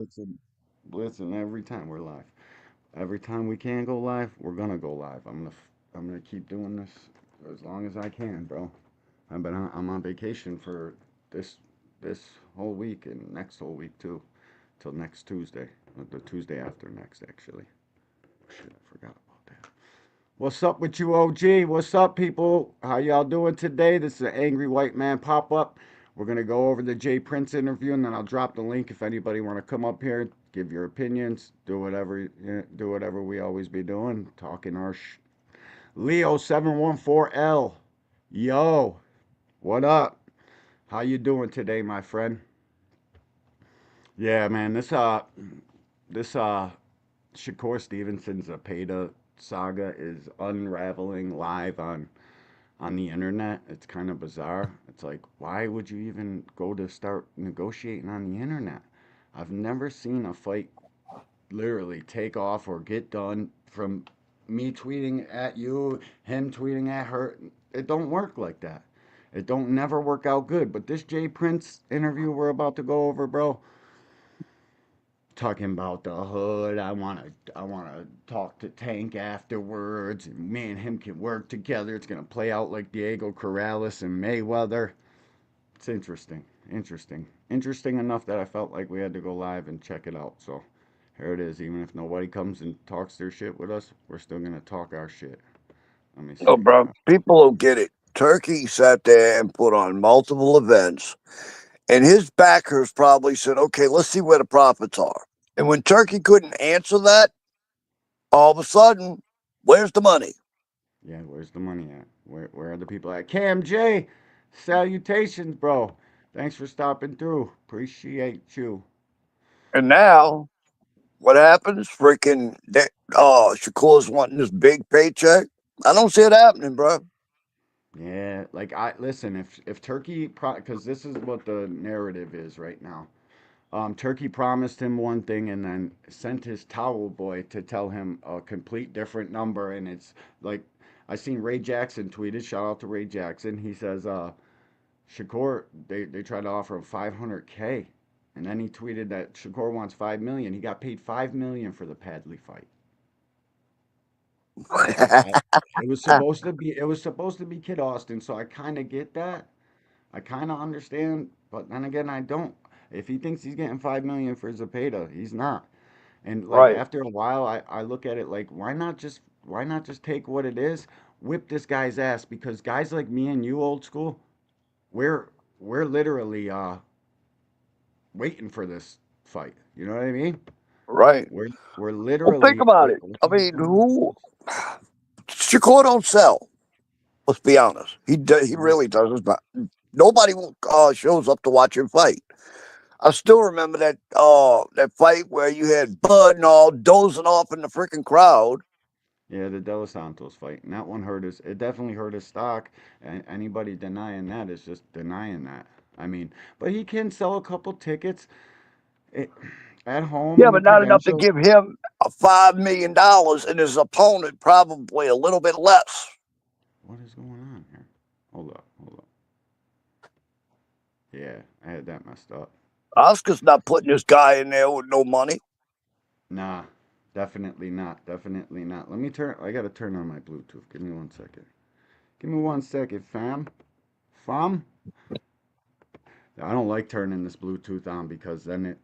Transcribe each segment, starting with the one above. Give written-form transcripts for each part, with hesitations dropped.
Listen, listen, every time we're live. Every time we can go live, we're gonna go live. I'm gonna keep doing this as long as I can, bro. I'm on vacation for this this whole week and next whole week too, till next Tuesday, the Tuesday after next actually. Shit, I forgot about that. What's up with you, OG? What's up, people? How y'all doing today? This is an Angry White Man pop up. We're gonna go over the Jay Prince interview, and then I'll drop the link if anybody want to come up here, give your opinions, do whatever we always be doing, talking our Leo 714L. Yo, what up? How you doing today, my friend? Yeah, man. This Shakur Stevenson's Zapata saga is unraveling live on the internet. It's kind of bizarre. It's like, why would you even go to start negotiating on the internet? I've never seen a fight literally take off or get done from me tweeting at you, him tweeting at her. It don't work like that. It don't never work out good. But this Jay Prince interview we're about to go over, bro, talking about the hood. I wanna talk to Tank afterwards, and me and him can work together. It's gonna play out like Diego Corrales and Mayweather. It's interesting enough that I felt like we had to go live and check it out. So here it is. Even if nobody comes and talks their shit with us, we're still gonna talk our shit. Let me No, see. bro. People don't get it. Turkey sat there and put on multiple events, and his backers probably said, okay, let's see where the profits are. And when Turkey couldn't answer that, all of a sudden, where's the money? Yeah, where's the money at? Where are the people at? Cam J, salutations, bro. Thanks for stopping through. Appreciate you. And now, what happens? Freaking, Shakur's wanting this big paycheck. I don't see it happening, bro. Yeah, like I listen, if Turkey because this is what the narrative is right now. Turkey promised him one thing and then sent his towel boy to tell him a complete different number, and it's like I seen Ray Jackson tweeted. Shout out to Ray Jackson. He says, Shakur, they tried to offer him 500K, and then he tweeted that Shakur wants 5 million. He got paid 5 million for the Padley fight. So it was supposed to be Kid Austin, so I kind of get that. I kind of understand, but then again, I don't. If he thinks he's getting 5 million for Zapata, he's not. And like Right. after a while, I look at it like why not just take what it is, whip this guy's ass because guys like me and you, old school, we're we're literally waiting for this fight. You know what I mean? Right. We're Well, think literally about wait. it. What I the hell's mean, going on? who Shakur don't sell. Let's be honest. He No. really doesn't. But nobody shows up to watch him fight. I still remember that fight where you had Bud and all dozing off in the freaking crowd. Yeah, the De Los Santos fight. And that one hurt his. It definitely hurt his stock. And anybody denying that is just denying that. I mean, but he can sell a couple tickets eh, at home Yeah, in the but not enough to Prudential. give him a $5 million and his opponent probably a little bit less. What is going on here? Hold up, hold up. Yeah, I had that messed up. Oscar's not putting this guy in there with no money. Nah, definitely not. Definitely not. Let me turn. I gotta turn on my Bluetooth. Give me 1 second. Give me 1 second, fam. Fam. I don't like turning this Bluetooth on because then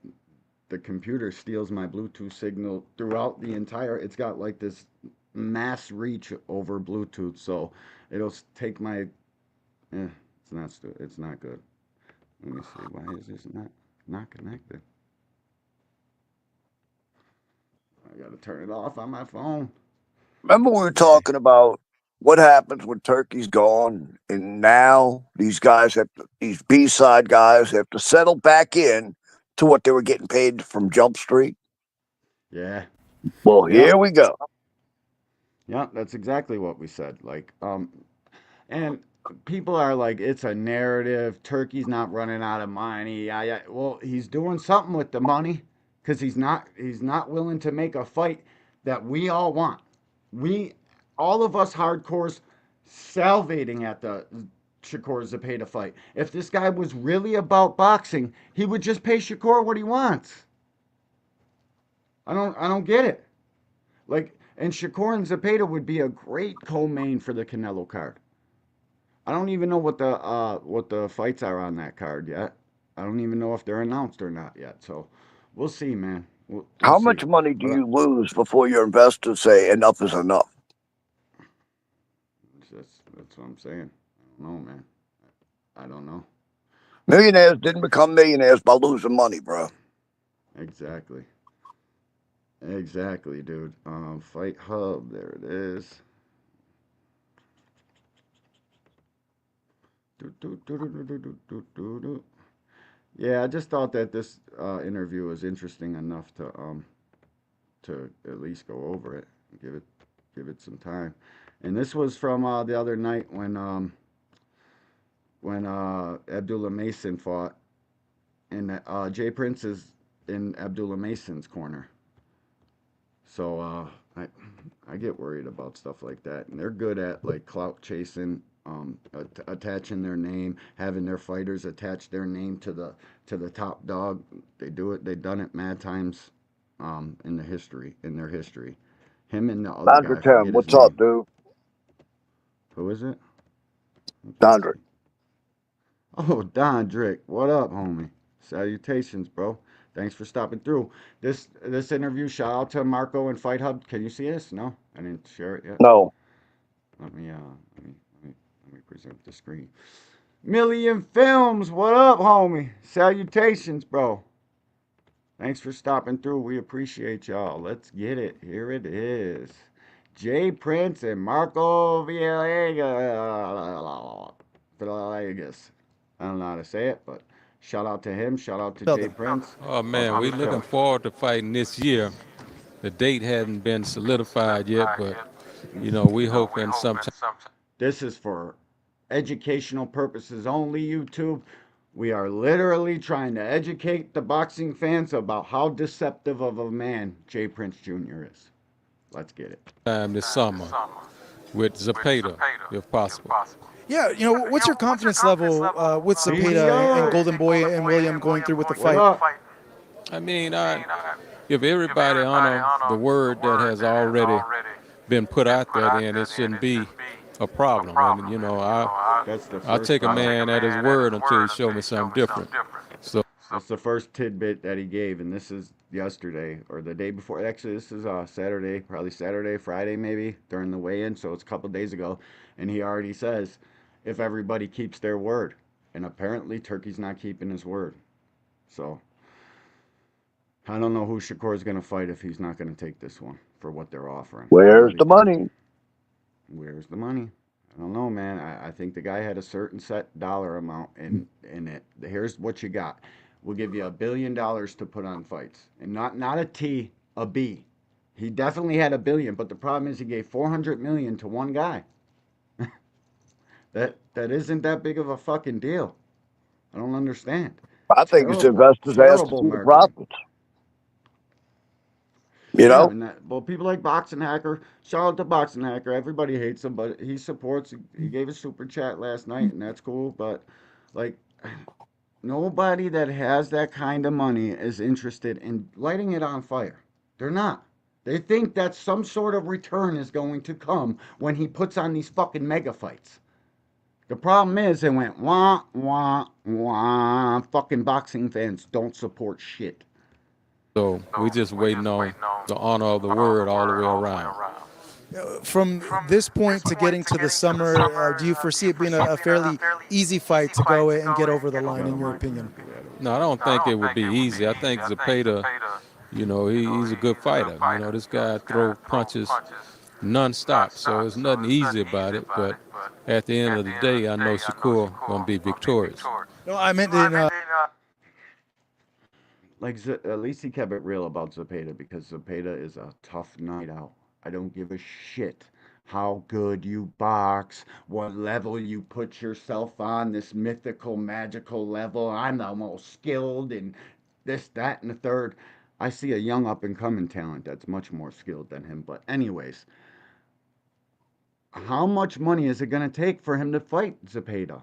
the computer steals my Bluetooth signal throughout the entire. It's got like this mass reach over Bluetooth, so it'll take my. It's not good. Let me see. Why is this not connected? I gotta turn it off on my phone. Remember we were Yeah. talking about what happens when Turkey's gone, and now these B side guys have to settle back in to what they were getting paid from Jump Street. Yeah. Well, Yep. here we go. Yep. That's exactly what we said. And people are like, it's a narrative. Turkey's not running out of money. Yeah, yeah. Well, he's doing something with the money because he's not willing to make a fight that we all want. We, all of us hardcores, salivating at the Shakur Zapata fight. If this guy was really about boxing, he would just pay Shakur what he wants. I don't get it. Like, and Shakur and Zepeda would be a great co-main for the Canelo card. I don't even know what the fights are on that card yet. I don't even know if they're announced or not yet. So we'll see, man. We'll How see. much money do But you lose before your investors say enough is enough? that's what I'm saying. I don't know, man. I don't know. Millionaires didn't become millionaires by losing money, bro. Exactly. Exactly, dude. Fight Hub. There it is. Do, do, do, do, do, do, do, do, do. Yeah, I just thought that this interview was interesting enough to at least go over it, give it give it some time. And this was from the other night when Abdullah Mason fought, and Jay Prince is in Abdullah Mason's corner. So I get worried about stuff like that, and they're good at like clout chasing, attaching their name, having their fighters attach their name to the top dog. They do it. They've done it mad times, in their history. Him and the other guy, I Dondrick Tim, forget his what's up, name. dude? Who is it? Okay. Dondrick. Oh, Don Drick, what up, homie? Salutations, bro. Thanks for stopping through. This interview, shout out to Marco and Fight Hub. Can you see this? No, I didn't share it yet. No. Let me let me present the screen. Million Films, what up, homie? Salutations, bro. Thanks for stopping through. We appreciate y'all. Let's get it. Here it is. Jay Prince and Marco Villegas. I don't know how to say it, but shout out to him. Shout out to Jay Southern. Prince. Oh Oh, man, we show. looking forward to fighting this year. The date hadn't been solidified yet, but we hoping sometime. This is for educational purposes only, YouTube. We are literally trying to educate the boxing fans about how deceptive of a man Jay Prince Jr. is. Let's get it. This summer with Zapata, if possible. Yeah, what's your confidence level with Zepeda and BBO. Golden Boy and William going through with the What fight? up? I mean, if everybody honor the word that has already been put out there, then it shouldn't be a problem. And That's the I first. take a man at his word until he show me something different. So That's the first tidbit that he gave, and this is yesterday or the day before. Actually, this is Saturday, probably Saturday, Friday, maybe during the weigh-in. So it's a couple days ago, and he already says, if everybody keeps their word, and apparently Turkey's not keeping his word. So I don't know who Shakur's going to fight if he's not going to take this one for what they're offering. Where's Probably the Turkey. money? Where's the money? I don't know, man. I think the guy had a certain set dollar amount in it. Here's what you got. We'll give you $1 billion to put on fights, and not a T, a B. He definitely had $1 billion, but the problem is he gave 400 million to one guy. That isn't that big of a fucking deal. I don't understand. I think his Terrible, investors asked to terrible see the marketing. profits. You Yeah, know? and well, people like Boxing Hacker. Shout out to Boxing Hacker. Everybody hates him, but he supports. He gave a super chat last night, and that's cool. But like, nobody that has that kind of money is interested in lighting it on fire. They're not. They think that some sort of return is going to come when he puts on these fucking mega fights. The problem is, it went wah wah wah. Fucking boxing fans don't support shit. we just waiting on the honor of the word all the way around. From this point to getting to the summer, do you foresee it being a fairly easy fight to go and get over the line, in your opinion? No, I don't think it would be easy. I think Zapata, he's a good fighter. This guy throw punches nonstop, so it's nothing easy about it. But at the end of the day, I know Shakur gonna be victorious. No, I meant in Like at least he kept it real about Zapata because Zapata is a tough night out. I don't give a shit how good you box, what level you put yourself on, this mythical, magical level. I'm the most skilled and this, that, and the third. I see a young up and coming talent that's much more skilled than him. But anyways, how much money is it gonna take for him to fight Zapata?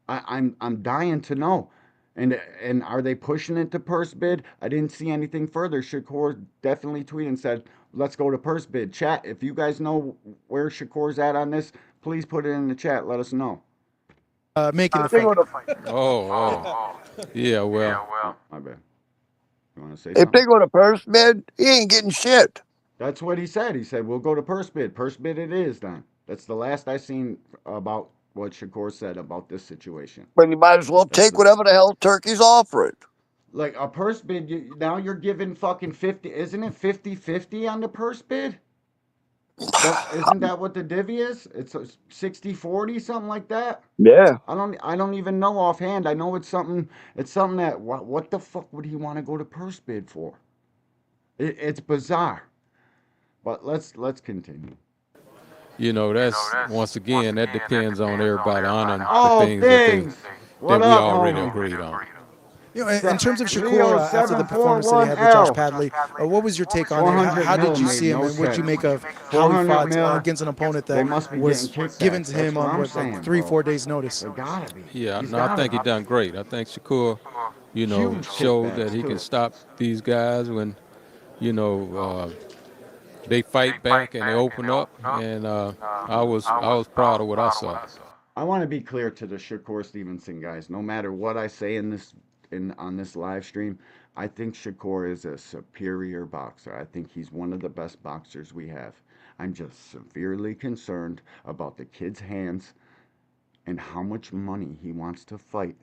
I'm dying to know. And are they pushing it to purse bid? I didn't see anything further. Shakur definitely tweeted and said, "Let's go to purse bid." Chat, if you guys know where Shakur's at on this, please put it in the chat. Let us know. Making the They fight. go to Yeah, well, Oh, my bad. You want to say if they something? go to first bid, he ain't getting shit. That's what he said. He said, "We'll go to purse bid. Purse bid it is then." That's the last I seen about what Shakur said about this situation. But you might as well That's take the whatever the hell Turkey's offering. like a purse bid. Now you're giving fucking 50. Isn't it 50-50 on the purse bid? Isn't that what the divvy is? It's a 60-40, something like that. Yeah. I don't even know offhand. I know it's something. It's something that what the fuck would he want to go to purse bid for? It's bizarre. But let's continue. that's once again that depends on everybody honoring the Oh, things things. that What we up, already homie? agreed on. In terms of Shakur, Leo after the performance that he had with Josh 741L. Padley, what was your take on it? 400 How did mil you made see him, no and what did you sense. make of how he 400 fought mil. against an opponent They that must be getting was given kickbacks. to That's him what on I'm like saying, bro. 3-4 days notice? They gotta be. Yeah, He's no, I gotta think he be. done great. I think Shakur, Huge showed that kickbacks he can too. stop these guys when, you know, they fight back and they open up. And I was proud of what I saw. I want to be clear to the Shakur Stevenson guys. No matter what I say in on this live stream, I think Shakur is a superior boxer. I think he's one of the best boxers we have. I'm just severely concerned about the kid's hands and how much money he wants to fight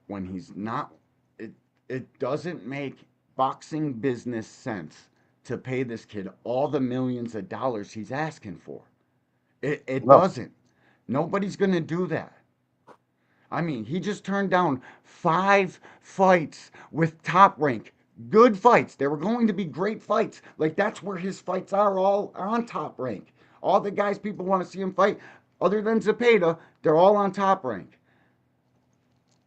when he's not. It it doesn't make boxing business sense to pay this kid all the millions of dollars he's asking for. It No. doesn't. Nobody's gonna do that. I mean, he just turned down 5 fights with top rank. Good fights. They were going to be great fights. Like, that's where his fights are, all on top rank. All the guys people want to see him fight, other than Zepeda, they're all on top rank.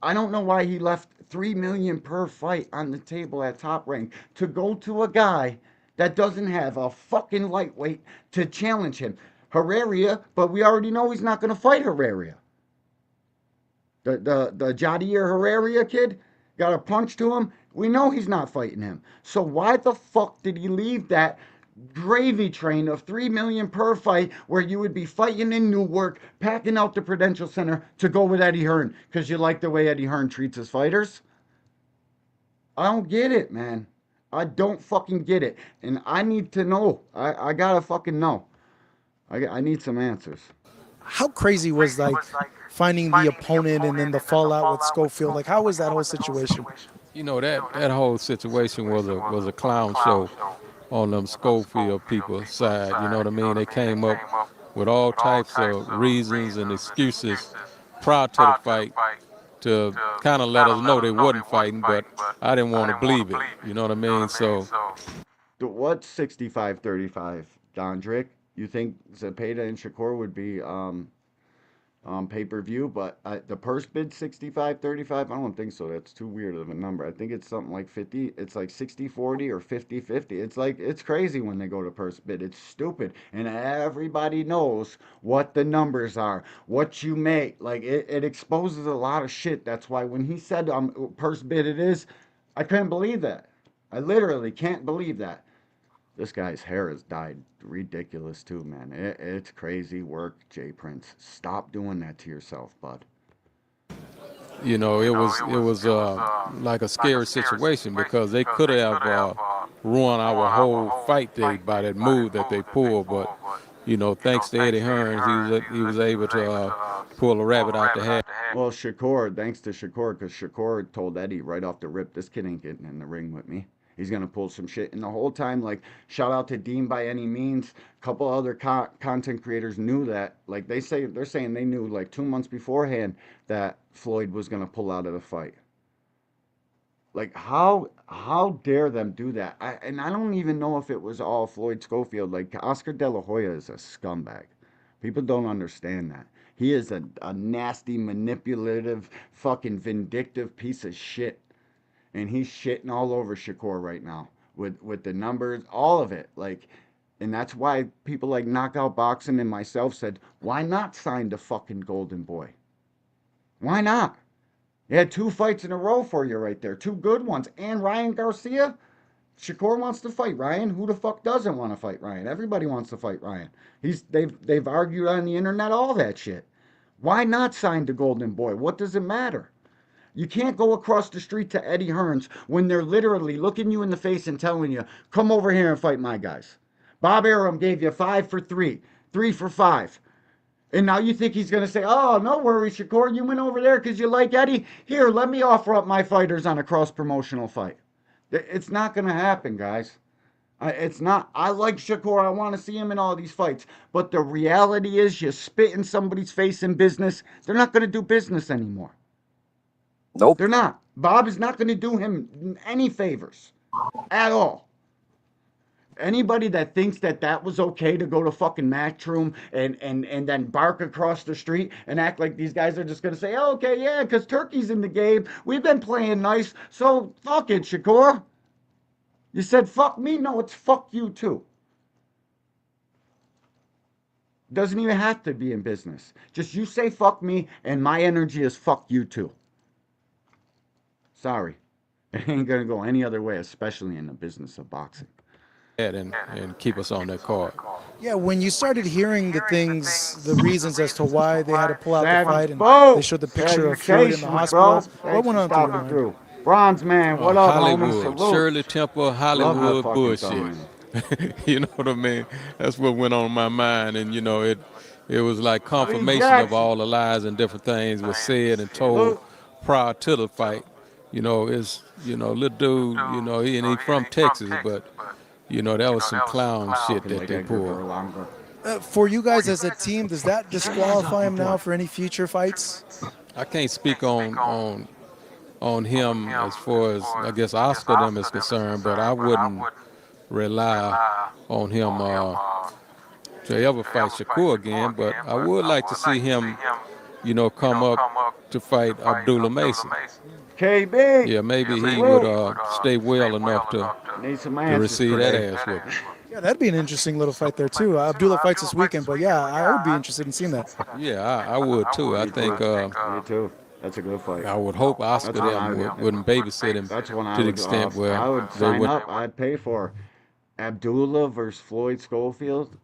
I don't know why he left 3 million per fight on the table at top rank to go to a guy that doesn't have a fucking lightweight to challenge him. Herrera, but we already know he's not going to fight Herrera. The Jadir Herrera kid got a punch to him. We know he's not fighting him. So why the fuck did he leave that gravy train of 3 million per fight where you would be fighting in Newark, packing out the Prudential Center to go with Eddie Hearn because you like the way Eddie Hearn treats his fighters? I don't get it, man. I don't fucking get it. And I need to know. I gotta fucking know. I need some answers. How crazy was like finding the opponent and then the fallout with Schofield? Like, how was that whole situation? That whole situation was a clown show on them Schofield people's side. You know what I mean? They came up with all types of reasons and excuses prior to the fight to kind of let us know they wasn't fighting, but I didn't want to believe it. You know what I mean? So What's 65-35, Gondrick? You think Zepeda and Shakur would be pay-per-view, but the purse bid 65-35. I don't think so. That's too weird of a number. I think it's something like 50. It's like 60-40 or 50-50. It's crazy when they go to purse bid. It's stupid, and everybody knows what the numbers are, what you make. Like it exposes a lot of shit. That's why when he said purse bid it is, I couldn't believe that. I literally can't believe that. This guy's hair has dyed ridiculous too, man. It's crazy work, Jay Prince. Stop doing that to yourself, bud. it was like a scary situation because they could have ruined our whole fight day by that move that they pulled. But thanks to Eddie Hearns, he was able to pull a rabbit out the hat. Well, Shakur, thanks to Shakur, because Shakur told Eddie right off the rip, this kid ain't getting in the ring with me. He's gonna pull some shit. And the whole time, like, shout out to Dean by any means. A couple other content creators knew that. Like they're saying they knew like 2 months beforehand that Floyd was gonna pull out of the fight. Like how dare them do that? And I don't even know if it was all Floyd Schofield. Like Oscar De La Hoya is a scumbag. People don't understand that. He is a nasty, manipulative, fucking vindictive piece of shit. And he's shitting all over Shakur right now with the numbers, all of it. Like, and that's why people like Knockout Boxing and myself said, why not sign the fucking Golden Boy? Why not? He had 2 fights in a row for you right there. 2 good ones. And Ryan Garcia. Shakur wants to fight Ryan. Who the fuck doesn't want to fight Ryan? Everybody wants to fight Ryan. They've argued on the internet all that shit. Why not sign the Golden Boy? What does it matter? You can't go across the street to Eddie Hearns when they're literally looking you in the face and telling you, come over here and fight my guys. Bob Arum gave you 5 for 3, 3 for 5. And now you think he's going to say, oh, no worries, Shakur, you went over there because you like Eddie. Here, let me offer up my fighters on a cross-promotional fight. It's not going to happen, guys. It's not. I like Shakur. I want to see him in all these fights. But the reality is you spit in somebody's face in business, they're not going to do business anymore. Nope. They're not. Bob is not going to do him any favors at all. Anybody that thinks that that was okay to go to fucking Matchroom and then bark across the street and act like these guys are just going to say, oh, okay, yeah, because Turkey's in the game. We've been playing nice, so fuck it, Shakur. You said fuck me? No, it's fuck you too. Doesn't even have to be in business. Just you say fuck me and my energy is fuck you too. Sorry. It ain't going to go any other way, especially in the business of boxing. And keep us on that card. Yeah, when you started hearing the things, the reasons as to why they had to pull out the fight, and they showed the picture of Floyd in the hospital, what went on through your mind? Bronze man, what up, Hollywood, homie? Salute. Shirley Temple, Hollywood bullshit. You know what I mean? That's what went on in my mind, and it was like confirmation of all the lies and different things was said and told prior to the fight. It's little dude, he from Texas, but that was some clown shit that they pulled. For you guys as a team, does that disqualify him now for any future fights? I can't speak on him as far as I guess Oscar them is concerned, but I wouldn't rely on him to ever fight Shakur again. But I would like to see him, come up to fight Abdullah Mason. KB. Yeah, maybe he would stay well enough to receive that ass whipping. Yeah, that'd be an interesting little fight there too. Abdullah fights this weekend, but yeah, I would be interested in seeing that. Yeah, I would too. I think. Me too. That's a good fight. I would hope Oscar them wouldn't babysit him to the extent where I would sign up. I'd pay for Abdullah versus Floyd Schofield,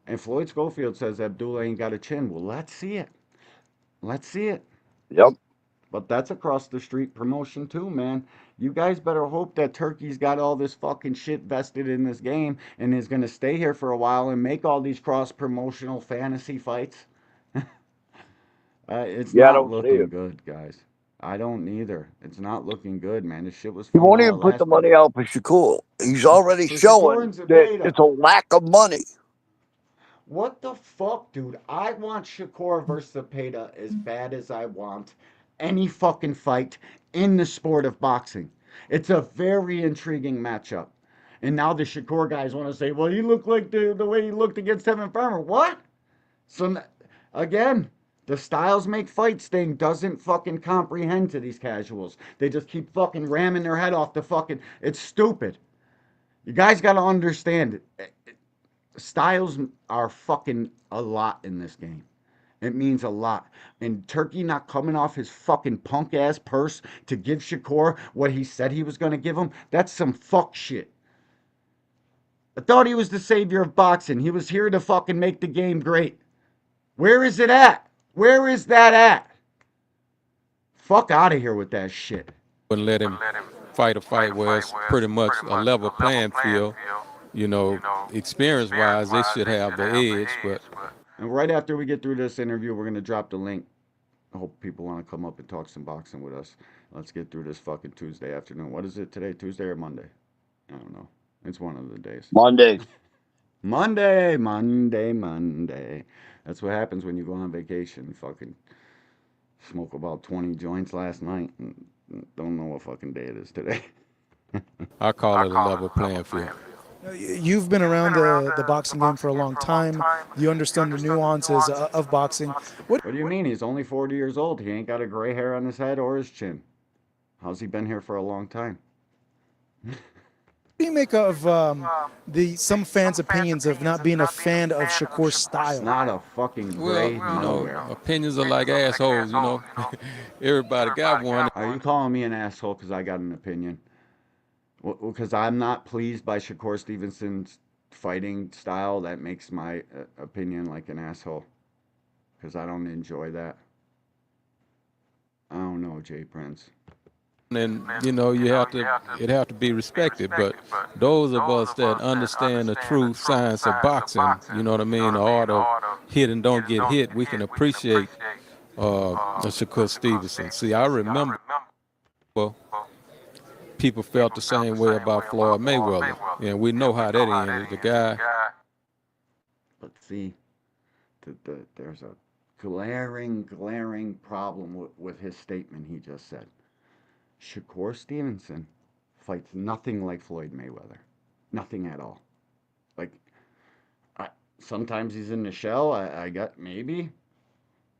and Floyd Schofield says Abdullah ain't got a chin. Well, let's see it. Let's see it. Yep. But that's across the street promotion too, man. You guys better hope that Turkey's got all this fucking shit vested in this game and is going to stay here for a while and make all these cross-promotional fantasy fights. It's not looking good, guys. I don't either. It's not looking good, man. This shit was fun. He won't even put the money out for Shakur. He's already showing that it's a lack of money. What the fuck, dude? I want Shakur versus Zepeda as bad as I want any fucking fight in the sport of boxing. It's a very intriguing matchup. And now the Shakur guys want to say, well, he looked like the way he looked against Tevin Farmer. What? So, again, the styles make fights thing doesn't fucking comprehend to these casuals. They just keep fucking ramming their head off the fucking... It's stupid. You guys got to understand it. Styles are fucking a lot in this game. It means a lot. And Turkey not coming off his fucking punk ass purse to give Shakur what he said he was going to give him, that's some fuck shit. I thought he was the savior of boxing. He was here to fucking make the game great. Where is it at? Where is that at? Fuck out of here with that shit. Wouldn't let him fight a fight where it's pretty much a level playing field. Experience-wise, they should have the edge, but... And right after we get through this interview, we're going to drop the link. I hope people want to come up and talk some boxing with us. Let's get through this fucking Tuesday afternoon. What is it today? Tuesday or Monday? I don't know. It's one of the days. Monday. Monday. That's what happens when you go on vacation. You fucking smoke about 20 joints last night and don't know what fucking day it is today. I call it a level playing field. You've been around the boxing game for a long time. You understand the nuances of boxing. What do you mean? He's only 40 years old. He ain't got a gray hair on his head or his chin. How's he been here for a long time? What do you you make of the some fans' opinions of not being a fan of Shakur's style? Not a fucking Well, gray you know, nowhere. opinions are like assholes. You know, everybody got one. Are you calling me an asshole because I got an opinion? Because I'm not pleased by Shakur Stevenson's fighting style. That makes my opinion like an asshole. Because I don't enjoy that. I don't know, Jay Prince. And you know, it have to be respected. But those of us that understand the true science of boxing, you know what I mean, the art of hit and don't get hit, we can appreciate Shakur Stevenson. See, I remember people felt the same way about Floyd Mayweather, and we know how that ended. The guy. But see, there's a glaring problem with his statement he just said. Shakur Stevenson fights nothing like Floyd Mayweather. Nothing at all. Like, sometimes he's in the shell. I got maybe.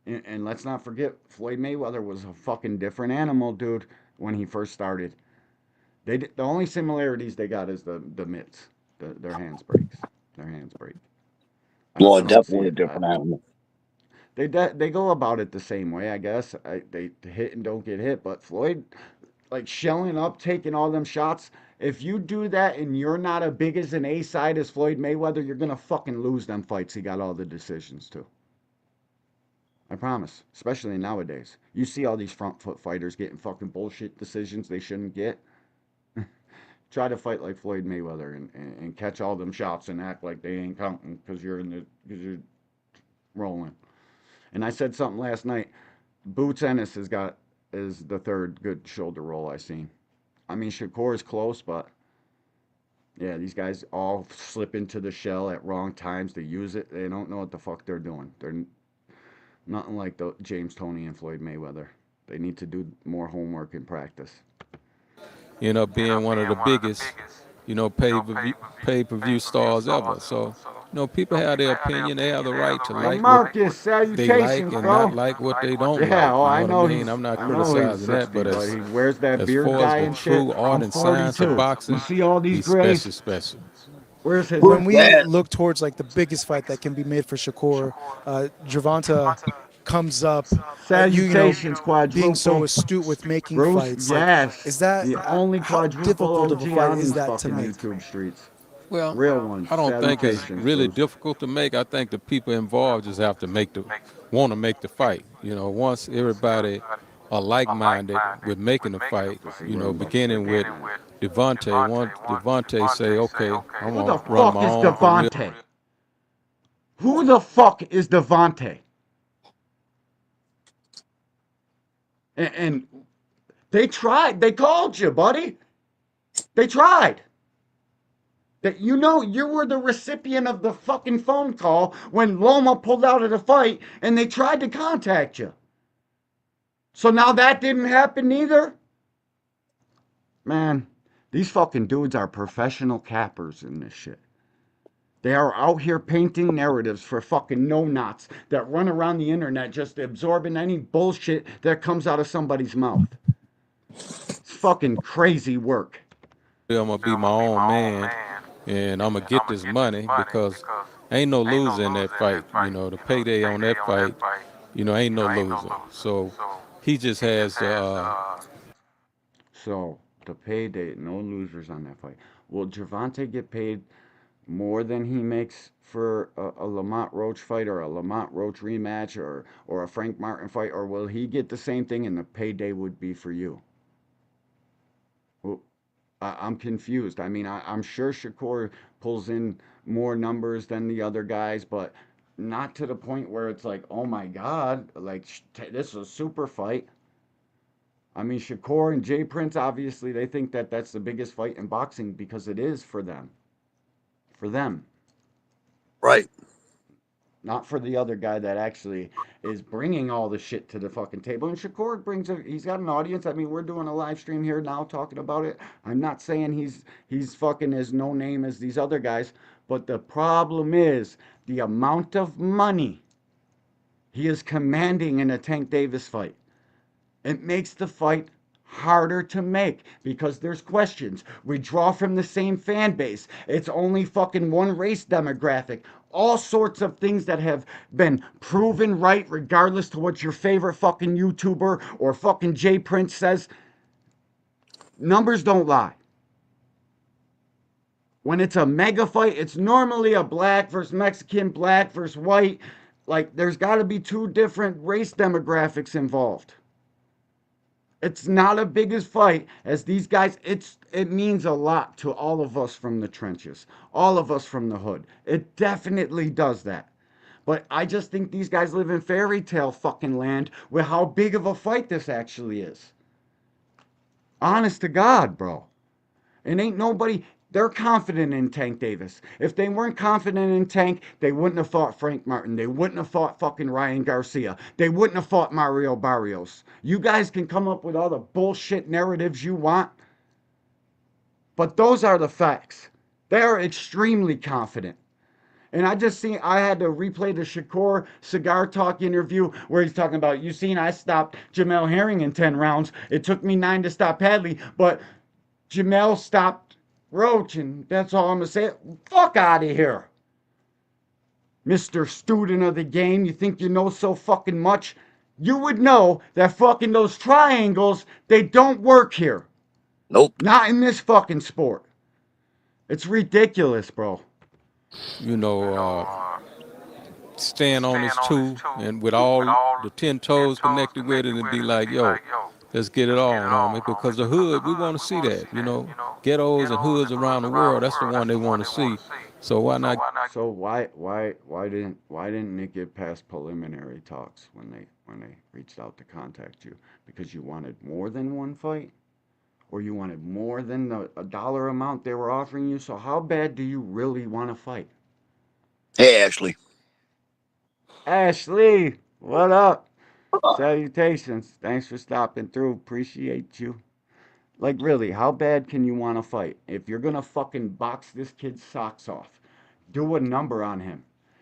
And let's not forget, Floyd Mayweather was a fucking different animal, dude, when he first started. The only similarities they got is the mitts. Their hands breaks. Their hands break. I Floyd don't see definitely a it. different animal. They go about it the same way, I guess. They hit and don't get hit, but Floyd, like shelling up, taking all them shots. If you do that and you're not as big as an A side as Floyd Mayweather, you're gonna fucking lose them fights. He got all the decisions too. I promise. Especially nowadays, you see all these front foot fighters getting fucking bullshit decisions they shouldn't get. Try to fight like Floyd Mayweather and catch all them shots and act like they ain't counting because you're rolling. And I said something last night. Boots Ennis is the third good shoulder roll I seen. I mean, Shakur is close, but yeah, these guys all slip into the shell at wrong times. They use it. They don't know what the fuck they're doing. They're nothing like the James Toney and Floyd Mayweather. They need to do more homework and practice. End up being one of the biggest, you know, pay-per-view stars ever. So, you know, people have their opinion. They have the right to Well, like what Marcus, they like salutations, and bro. not like what they don't Yeah, like. oh, You I know what I know mean? I'm not I know he's criticizing that, 60, but but he wears that as beard far as dye the and shit. true art I'm and science 42. of You boxing, see all these he's grays? special. Where's his? When we Man, look towards like the biggest fight that can be made for Shakur, Gervonta comes up. You know, Salutations, being so quadruple. astute with making Bruce, fights. Like, is yes. that The only how quadruple difficult of a OG fight on is these that to fucking make? YouTube streets. Well, Real ones. I don't think it's Salutations, really Bruce. difficult to make. I think the people involved just have to want to make the fight. You know, once everybody are like-minded with making the fight, This is you what know, I'm about to say beginning with right now. Devontae. Once Devontae say, okay, I'm Who the gonna run fuck my is own career. Devontae? Who the fuck is Devontae? And they tried. They called you, buddy. They tried. That you know you were the recipient of the fucking phone call when Loma pulled out of the fight and they tried to contact you. So now that didn't happen either? Man, these fucking dudes are professional cappers in this shit. They are out here painting narratives for fucking no-nots that run around the internet just absorbing any bullshit that comes out of somebody's mouth. It's fucking crazy work. I'm gonna be my own man, and I'm gonna get this money because ain't no loser in that fight. You know, the payday on that fight, you know, ain't no loser. So he just has to. So, the payday, no losers on that fight. Will Gervonta get paid more than he makes for a Lamont Roach fight or a Lamont Roach rematch or a Frank Martin fight, or will he get the same thing and the payday would be for you? Well, I'm confused. I mean, I'm sure Shakur pulls in more numbers than the other guys, but not to the point where it's like, oh my God, like this is a super fight. I mean, Shakur and Jay Prince, obviously, they think that that's the biggest fight in boxing because it is for them. For them. right. Not for the other guy that actually is bringing all the shit to the fucking table. And Shakur he's got an audience. I mean, we're doing a live stream here now talking about it. I'm not saying he's fucking as no name as these other guys, but the problem is the amount of money he is commanding in a Tank Davis fight. It makes the fight harder to make because there's questions. We draw from the same fan base. It's only fucking one race demographic. All sorts of things that have been proven right, regardless to what your favorite fucking YouTuber or fucking J Prince says. Numbers don't lie. When it's a mega fight, it's normally a black versus Mexican, black versus white. Like, there's got to be two different race demographics involved. It's not a big as fight as these guys. It means a lot to all of us from the trenches, all of us from the hood. It definitely does that. But I just think these guys live in fairy tale fucking land with how big of a fight this actually is. Honest to God, bro. And ain't nobody, they're confident in Tank Davis. If they weren't confident in Tank, they wouldn't have fought Frank Martin. They wouldn't have fought fucking Ryan Garcia. They wouldn't have fought Mario Barrios. You guys can come up with all the bullshit narratives you want, but those are the facts. They are extremely confident. And I had to replay the Shakur Cigar Talk interview where he's talking about, you seen I stopped Jamel Herring in 10 rounds. It took me 9 to stop Hadley, but Jamel stopped Roach, and that's all I'm going to say. Fuck out of here. Mr. Student of the game, you think you know so fucking much? You would know that fucking those triangles, they don't work here. Nope. Not in this fucking sport. It's ridiculous, bro. You know, stand on his two and with all the 10 toes connected with it and be like, yo, let's get it on, homie. Because the hood, we want to see that, you know. Ghettos and hoods around the world, that's the one they want to see. So why not? So why didn't Nick get past preliminary talks when they reached out to contact you? Because you wanted more than one fight? Or you wanted more than the dollar amount they were offering you? So how bad do you really want to fight? Hey, Ashley. Ashley, what up? Salutations. Thanks for stopping through. Appreciate you. Like, really, how bad can you want to fight? If you're going to fucking box this kid's socks off, do a number on him.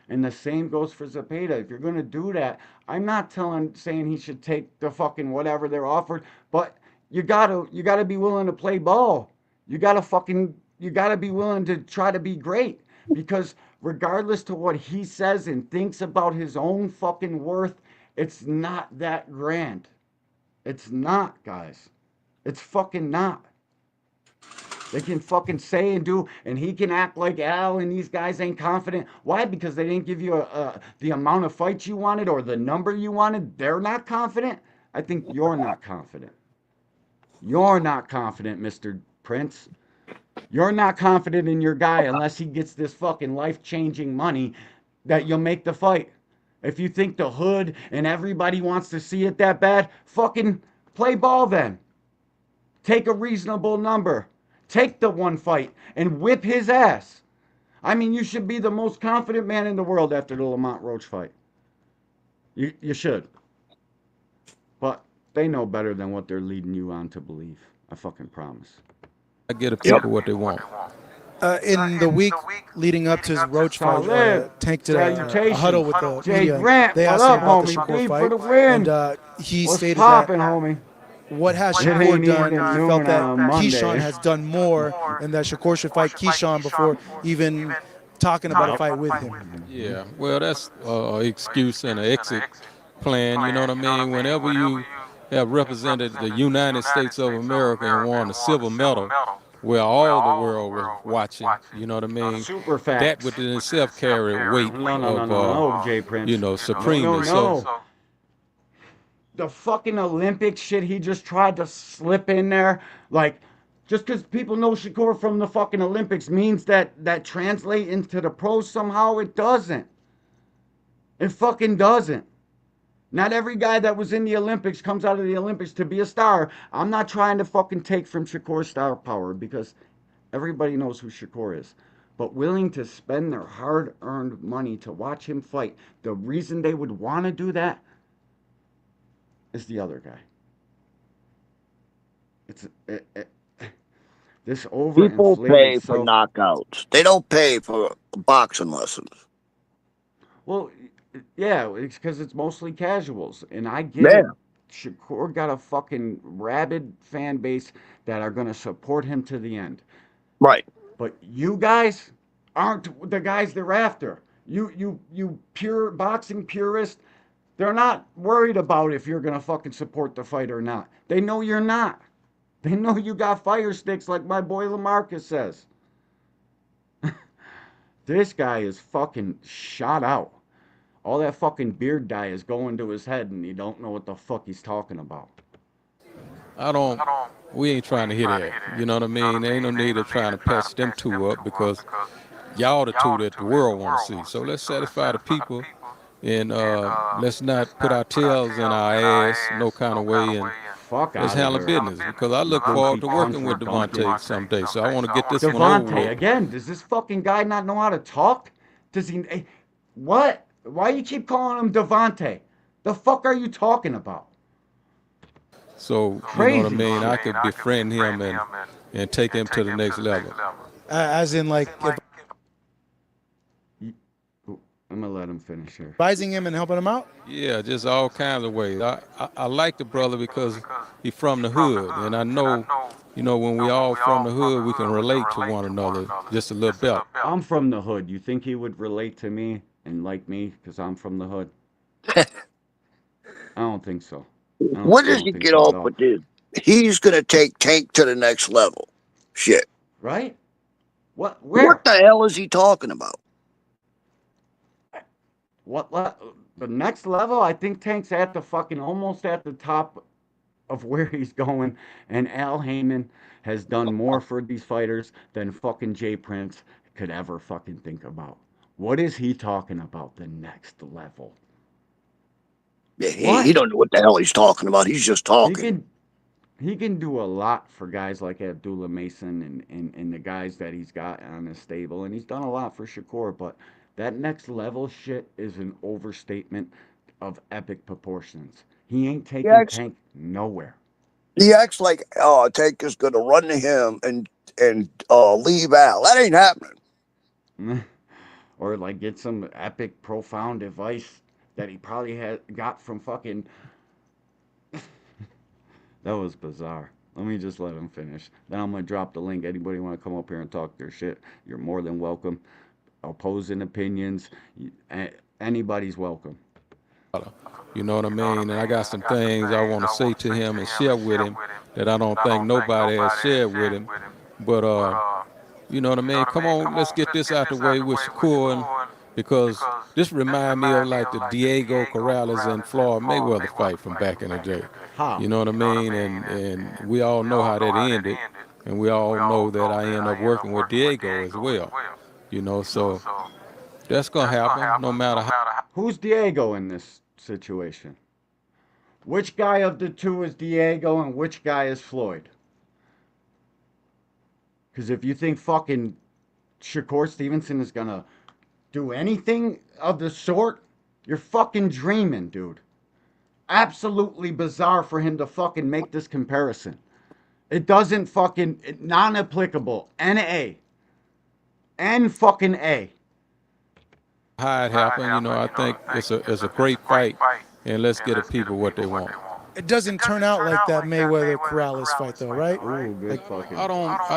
And the same goes for Zepeda. If you're going to do that, I'm not saying he should take the fucking whatever they're offered, but you gotta be willing to play ball. You gotta be willing to try to be great. Because regardless to what he says and thinks about his own fucking worth, it's not that grand. It's not, guys. It's fucking not. They can fucking say and do, and he can act like Al and these guys ain't confident. Why? Because they didn't give you the amount of fights you wanted or the number you wanted. They're not confident. I think you're not confident. You're not confident, Mr. Prince. You're not confident in your guy unless he gets this fucking life-changing money that you'll make the fight. If you think the hood and everybody wants to see it that bad, fucking play ball then. Take a reasonable number. Take the one fight and whip his ass. I mean, you should be the most confident man in the world after the Lamont Roach fight. You should. But they know better than what they're leading you on to believe. I fucking promise. I get a people what they want. In the week leading up to his Roach fight, Tank did a huddle with the Jay media. Grant, They what asked him up, about the homie? Shakur Bleed fight, for the win. and he What's stated poppin', that homie? what has It Shakur ain't done, even he noon felt that on Monday. Keyshawn has done more, and that Shakur should fight Keyshawn before even talking about a fight with him. Yeah, well, that's an excuse and an exit plan. You know what I mean? Whenever you have represented the United States of America and won a silver medal, where all the world was watching, you know what I mean? Super That facts. within itself carried weight No, Jay Prince. you know, supremacy. No. The fucking Olympic shit he just tried to slip in there, like, just because people know Shakur from the fucking Olympics means that translate into the pros somehow. It doesn't. It fucking doesn't. Not every guy that was in the Olympics comes out of the Olympics to be a star. I'm not trying to fucking take from Shakur's star power because everybody knows who Shakur is. But willing to spend their hard-earned money to watch him fight, the reason they would want to do that is the other guy. This overinflated People pay for self. knockouts. They don't pay for boxing lessons. Well, yeah, it's because it's mostly casuals, and I get Yeah. it. Shakur got a fucking rabid fan base that are gonna support him to the end. Right. But you guys aren't the guys they're after. You pure boxing purists, they're not worried about if you're gonna fucking support the fight or not. They know you're not. They know you got fire sticks like my boy Lamarcus says. This guy is fucking shot out. All that fucking beard dye is going to his head and he don't know what the fuck he's talking about. I don't. We ain't trying to hit that. You know what I mean? There ain't no need of trying to patch them two up because y'all the two that the world want to see. So let's satisfy the people and let's not put our tails in our ass no kind of way and Fuck let's out of handle here. business because I look forward to working with Devontae someday. So I want to get this one over Devontae, with. again, does this fucking guy not know how to talk? Does he. What? Why you keep calling him Devontae? The fuck are you talking about? So, you know what I Crazy mean? I shit. could befriend him and take him to the next level. As in, like, I'm gonna let him finish here. advising him and helping him out? Yeah, just all kinds of ways. I like the brother because he's from the hood, and I know, you know, when we all from the hood, we can relate to one another just a little better. I'm from the hood. You think he would relate to me and like me because I'm from the hood? I don't think so. What does he get off with this? He's gonna take Tank to the next level. Shit. Right? What? Where? What the hell is he talking about? What? The next level? I think Tank's at the fucking almost at the top of where he's going, and Al Heyman has done more for these fighters than fucking Jay Prince could ever fucking think about. What is he talking about? The next level? Yeah, he don't know what the hell he's talking about. He's just talking. He can do a lot for guys like Abdullah Mason and the guys that he's got on his stable, and he's done a lot for Shakur, but that next level shit is an overstatement of epic proportions. He ain't taking Tank nowhere. He acts like Tank is gonna run to him and leave Al. That ain't happening. Or like get some epic profound advice that he probably had got from fucking. That was bizarre. Let me just let him finish. Then I'm gonna drop the link. Anybody want to come up here and talk their shit? You're more than welcome. Opposing opinions, anybody's welcome. You know what I mean? And I got some things I want to say to him and share with him that I don't think nobody has shared with him. But you know what I mean? Come on, let's get this out the way with Shakur, because this remind me of like the Diego Corrales and Floyd Mayweather fight from back in the day. How? You know what I mean? And we all know how that ended, and we all know that I end up working with Diego as well. You know, so that's gonna happen no matter how. Who's Diego in this situation? Which guy of the two is Diego and which guy is Floyd? Because if you think fucking Shakur Stevenson is gonna do anything of the sort, you're fucking dreaming, dude. Absolutely bizarre for him to fucking make this comparison. It doesn't fucking, non-applicable. NA. N fucking A. How it happened, you know, I think it's a great fight, and let's get the people what they want. It doesn't turn out like that Mayweather Corrales fight, though, right? Ooh, good fucking. I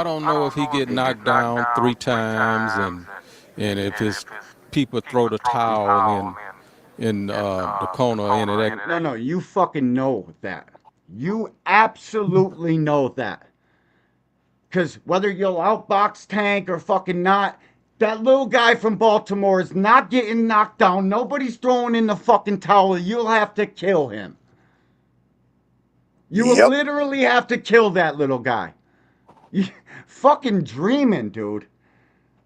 don't know if he get knocked down 3 times and if his people throw the towel in the corner into that. No, you fucking know that. You absolutely know that. Because whether you'll outbox Tank or fucking not, that little guy from Baltimore is not getting knocked down. Nobody's throwing in the fucking towel. You'll have to kill him. You will literally have to kill that little guy. You fucking dreaming, dude.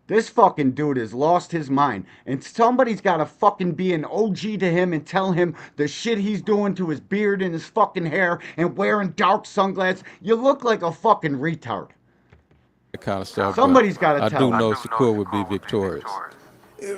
This fucking dude has lost his mind. And somebody's got to fucking be an OG to him and tell him the shit he's doing to his beard and his fucking hair and wearing dark sunglasses. You look like a fucking retard. Kind of stuff. Somebody's got to tell I do him. know Shakur would be victorious.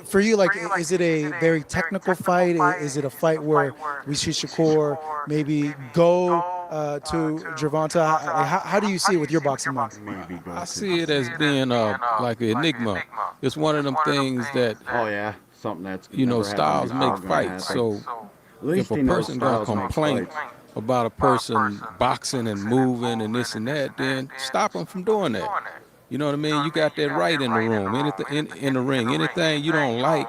For you, like, is it a very technical fight? Is it a fight where we see Shakur maybe go to Gervonta? How do you see it with your boxing mind? I see it as being like an enigma. It's one of them things that, Oh yeah, something that's you know, never happened styles before make gonna fights. happen. So At least if a he knows person gonna styles make complain fights. about a person boxing and moving and this and that, then stop them from doing that. You know what I mean? You got that right in the room, anything in the ring, anything you don't like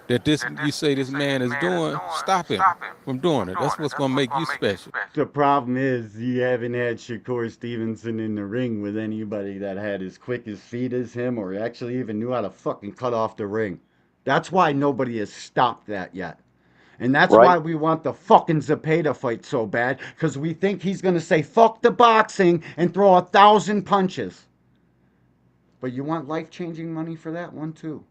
that this you say this man is doing, stop him from doing it. That's what's gonna make you special. The problem is you haven't had Shakur Stevenson in the ring with anybody that had as quick as feet as him or actually even knew how to fucking cut off the ring. That's why nobody has stopped that yet. And that's Right? why we want the fucking Zepeda fight so bad, because we think he's going to say fuck the boxing and throw 1,000 punches. But you want life changing money for that one too.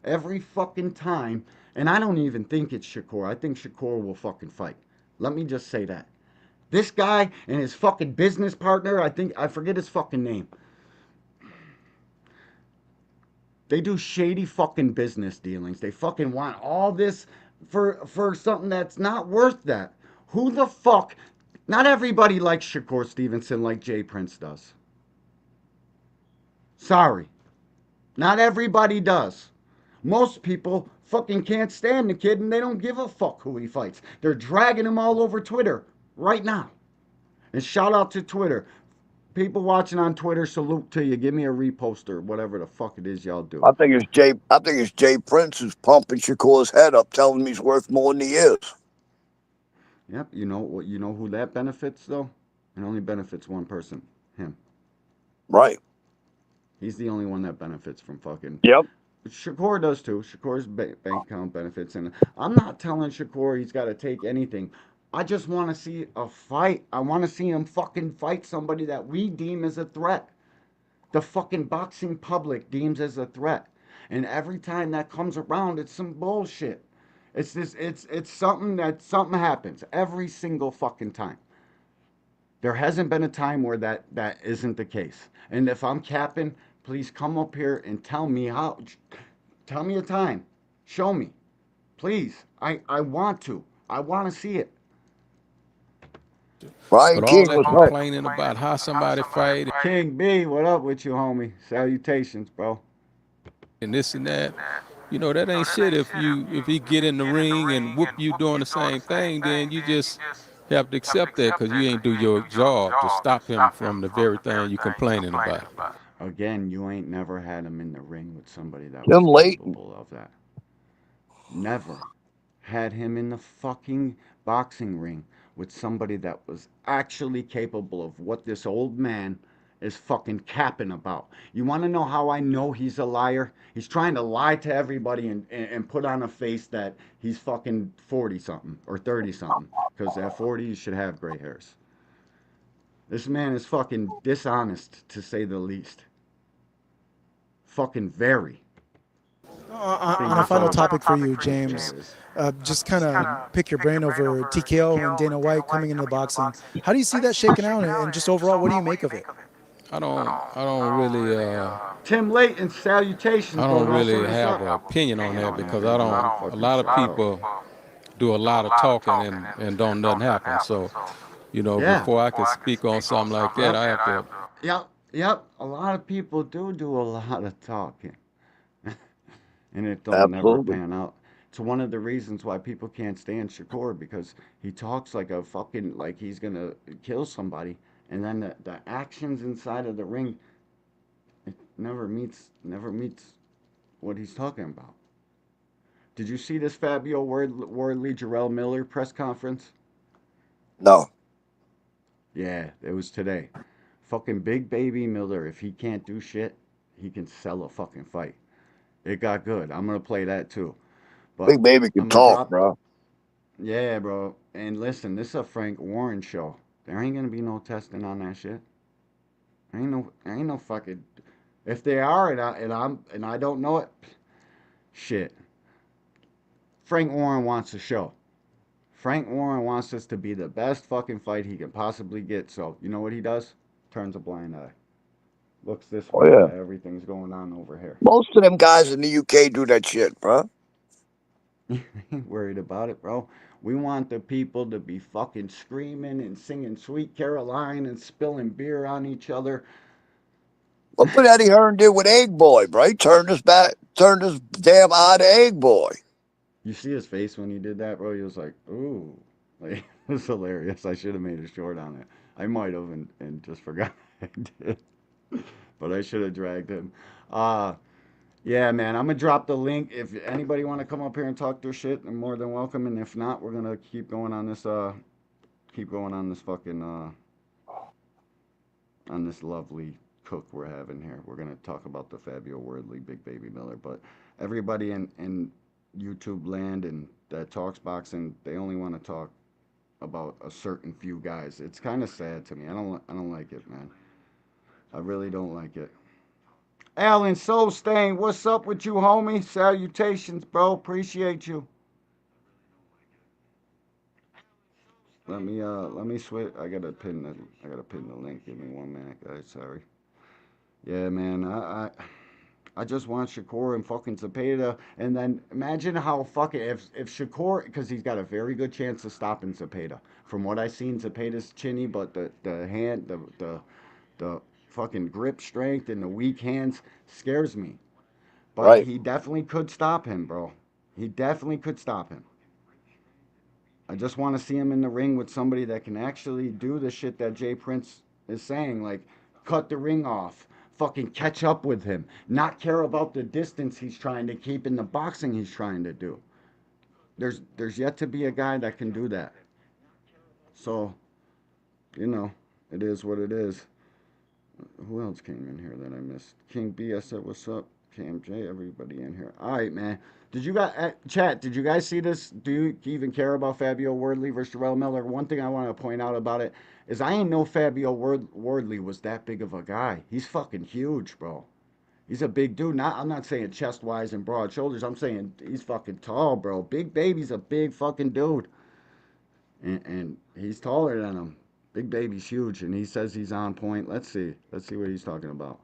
Every fucking time. And I don't even think it's Shakur. I think Shakur will fucking fight. Let me just say that. This guy and his fucking business partner, I forget his fucking name. They do shady fucking business dealings. They fucking want all this for something that's not worth that. Who the fuck? Not everybody likes Shakur Stevenson like Jay Prince does. Sorry. Not everybody does. Most people fucking can't stand the kid and they don't give a fuck who he fights. They're dragging him all over Twitter right now. And shout out to Twitter. People watching on Twitter, salute to you. Give me a repost or whatever the fuck it is y'all do. I think it's Jay Prince who's pumping Shakur's head up, telling him he's worth more than he is. Yep, you know what? You know who that benefits though? It only benefits one person, him. Right. He's the only one that benefits from fucking. Yep. Shakur does too. Shakur's bank account benefits, and I'm not telling Shakur he's got to take anything. I just want to see a fight. I want to see him fucking fight somebody that we deem as a threat. The fucking boxing public deems as a threat. And every time that comes around, it's some bullshit. It's this. It's something that something happens every single fucking time. There hasn't been a time where that isn't the case. And if I'm capping, please come up here and tell me how. Tell me a time. Show me, please. I want to. I want to see it. Brian But all King that was right. complaining about how somebody fight King B, what up with you, homie? Salutations, bro. and this and that, that ain't shit. If he get in the ring and whoop you doing the same thing, then you just have to accept that because you ain't do your job to stop him from the very thing you complaining about. Again, you ain't never had him in the ring with somebody that Tim was Layton. capable of that. Never had him in the fucking boxing ring with somebody that was actually capable of what this old man is fucking capping about. You want to know how I know he's a liar? He's trying to lie to everybody and put on a face that he's fucking 40 something or 30 something. Because at 40, you should have gray hairs. This man is fucking dishonest, to say the least. Fucking very. On a final topic for you, James, just kind of pick your brain over TKO and Dana White coming into the boxing. How do you see that shaking out, and just overall, what do you make of it? I don't really Tim Layton, salutations, I bro. don't Don't really put us have up. an opinion on that because I Everybody don't. A fucking lot of shout out. people do a lot of talking and don't nothing happen. So, Yeah. before I could speak on something like that, I have to. Yep. Yep. A lot of people do a lot of talking. And it don't never Absolutely. pan out. It's one of the reasons why people can't stand Shakur because he talks like a fucking like he's gonna kill somebody, and then the actions inside of the ring it never meets what he's talking about. Did you see this Fabio Wardley Jarrell Miller press conference? No. Yeah, it was today. Fucking Big Baby Miller, if he can't do shit, he can sell a fucking fight. It got good. I'm gonna play that too. But Big baby can I'm gonna talk, drop. bro. Yeah, bro. And listen, this is a Frank Warren show. There ain't gonna be no testing on that shit. Ain't no fucking. If they are, and I don't know it, shit. Frank Warren wants a show. Frank Warren wants this to be the best fucking fight he can possibly get. So you know what he does? Turns a blind eye. Looks this Oh way yeah. while everything's going on over here. Most of them guys in the UK do that shit, bro. Ain't worried about it, bro. We want the people to be fucking screaming and singing Sweet Caroline and spilling beer on each other. Look what Eddie Hearn did with Egg Boy, bro. He turned his damn eye to Egg Boy. You see his face when he did that, bro? He was like, ooh. Like, it's hilarious. I should have made a short on it. I might have and just forgot I did. But I should have dragged him. Uh, yeah, man. I'm gonna drop the link. If anybody want to come up here and talk their shit, they're more than welcome. And if not, we're gonna keep going on this fucking on this lovely cook we're having here. We're gonna talk about the Fabio Wordley, Big Baby Miller, but everybody in YouTube land and that talks boxing, they only want to talk about a certain few guys. It's kind of sad to me. I don't like it, man. I really don't like it. Alan Soulstain, what's up with you, homie? Salutations, bro. Appreciate you. Let me switch. I gotta pin the link. Give me 1 minute, guys. Sorry. Yeah, man. I just want Shakur and fucking Zepeda, and then imagine how fucking if Shakur, because he's got a very good chance of stopping Zepeda. From what I've seen, Zepeda's chinny, but the hand, the fucking grip strength and the weak hands scares me. But Right. he definitely could stop him, bro. He definitely could stop him. I just want to see him in the ring with somebody that can actually do the shit that Jay Prince is saying, like cut the ring off, fucking catch up with him, not care about the distance he's trying to keep in the boxing he's trying to do. There's yet to be a guy that can do that. So, you know, it is what it is. Who else came in here that I missed? King B, I said, what's up? KMJ, everybody in here. All right, man. Did you guys, chat, did you guys see this? Do you even care about Fabio Wardley versus Jarrell Miller? One thing I want to point out about it is I ain't know Fabio Wardley was that big of a guy. He's fucking huge, bro. He's a big dude. I'm not saying chest wise and broad shoulders. I'm saying he's fucking tall, bro. Big Baby's a big fucking dude. And he's taller than him. Big Baby's huge, and he says he's on point. Let's see. Let's see what he's talking about.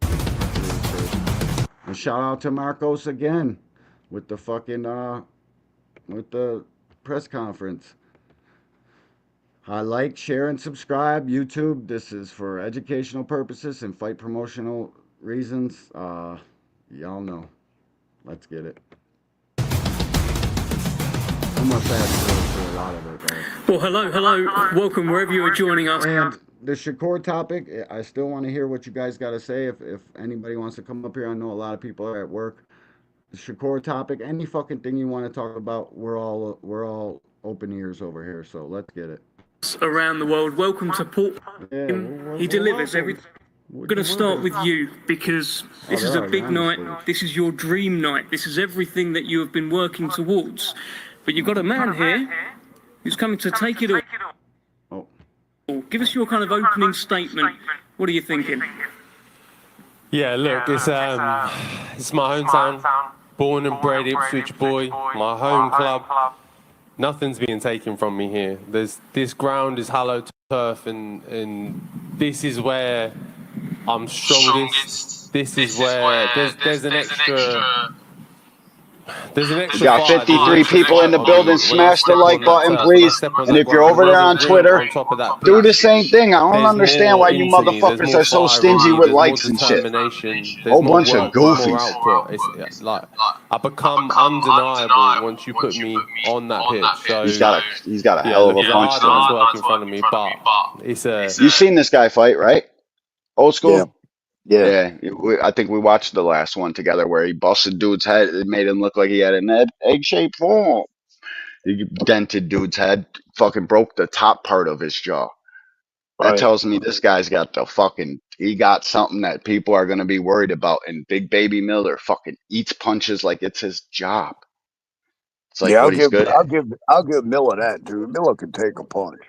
And shout out to Marcos again with the fucking with the press conference. I like, share, and subscribe. YouTube. This is for educational purposes and fight promotional reasons. Y'all know. Let's get it. I'm gonna fast for a lot of it, guys. Well, hello. Welcome wherever you are joining us. And the Shakur topic, I still want to hear what you guys got to say. If anybody wants to come up here, I know a lot of people are at work. The Shakur topic, any fucking thing you want to talk about, we're all open ears over here. So let's get it. Around the world, welcome to Port. Yeah, He delivers everything. We're going to start with you because this is a big night. This is your dream night. This is everything that you have been working towards. But you've got a man here who's coming to take it all. Oh, Give us your kind of opening statement. What are you thinking? Yeah, look, it's my hometown, born and bred Ipswich boy, my home club. Nothing's being taken from me here. This ground is hallowed turf, and this is where I'm strongest. This is where there's an extra. There's an extra. We got 53 people in the building. Smash the like button, please. And if you're over there on Twitter, do the same thing. I don't understand why you motherfuckers are so stingy with likes and shit. Whole bunch of goofies. It's like I become undeniable once you put me on that pitch. So He's got a hell of a punch to him. work in front of me, but it's a. You've seen this guy fight, right? Old school. Yeah. I think we watched the last one together where he busted dude's head. It made him look like he had an egg-shaped form. He dented dude's head, fucking broke the top part of his jaw. That Right. tells me this guy's got he got something that people are going to be worried about. And Big Baby Miller fucking eats punches like it's his job. It's like what he's good at. I'll give Miller that, dude. Miller can take a punch.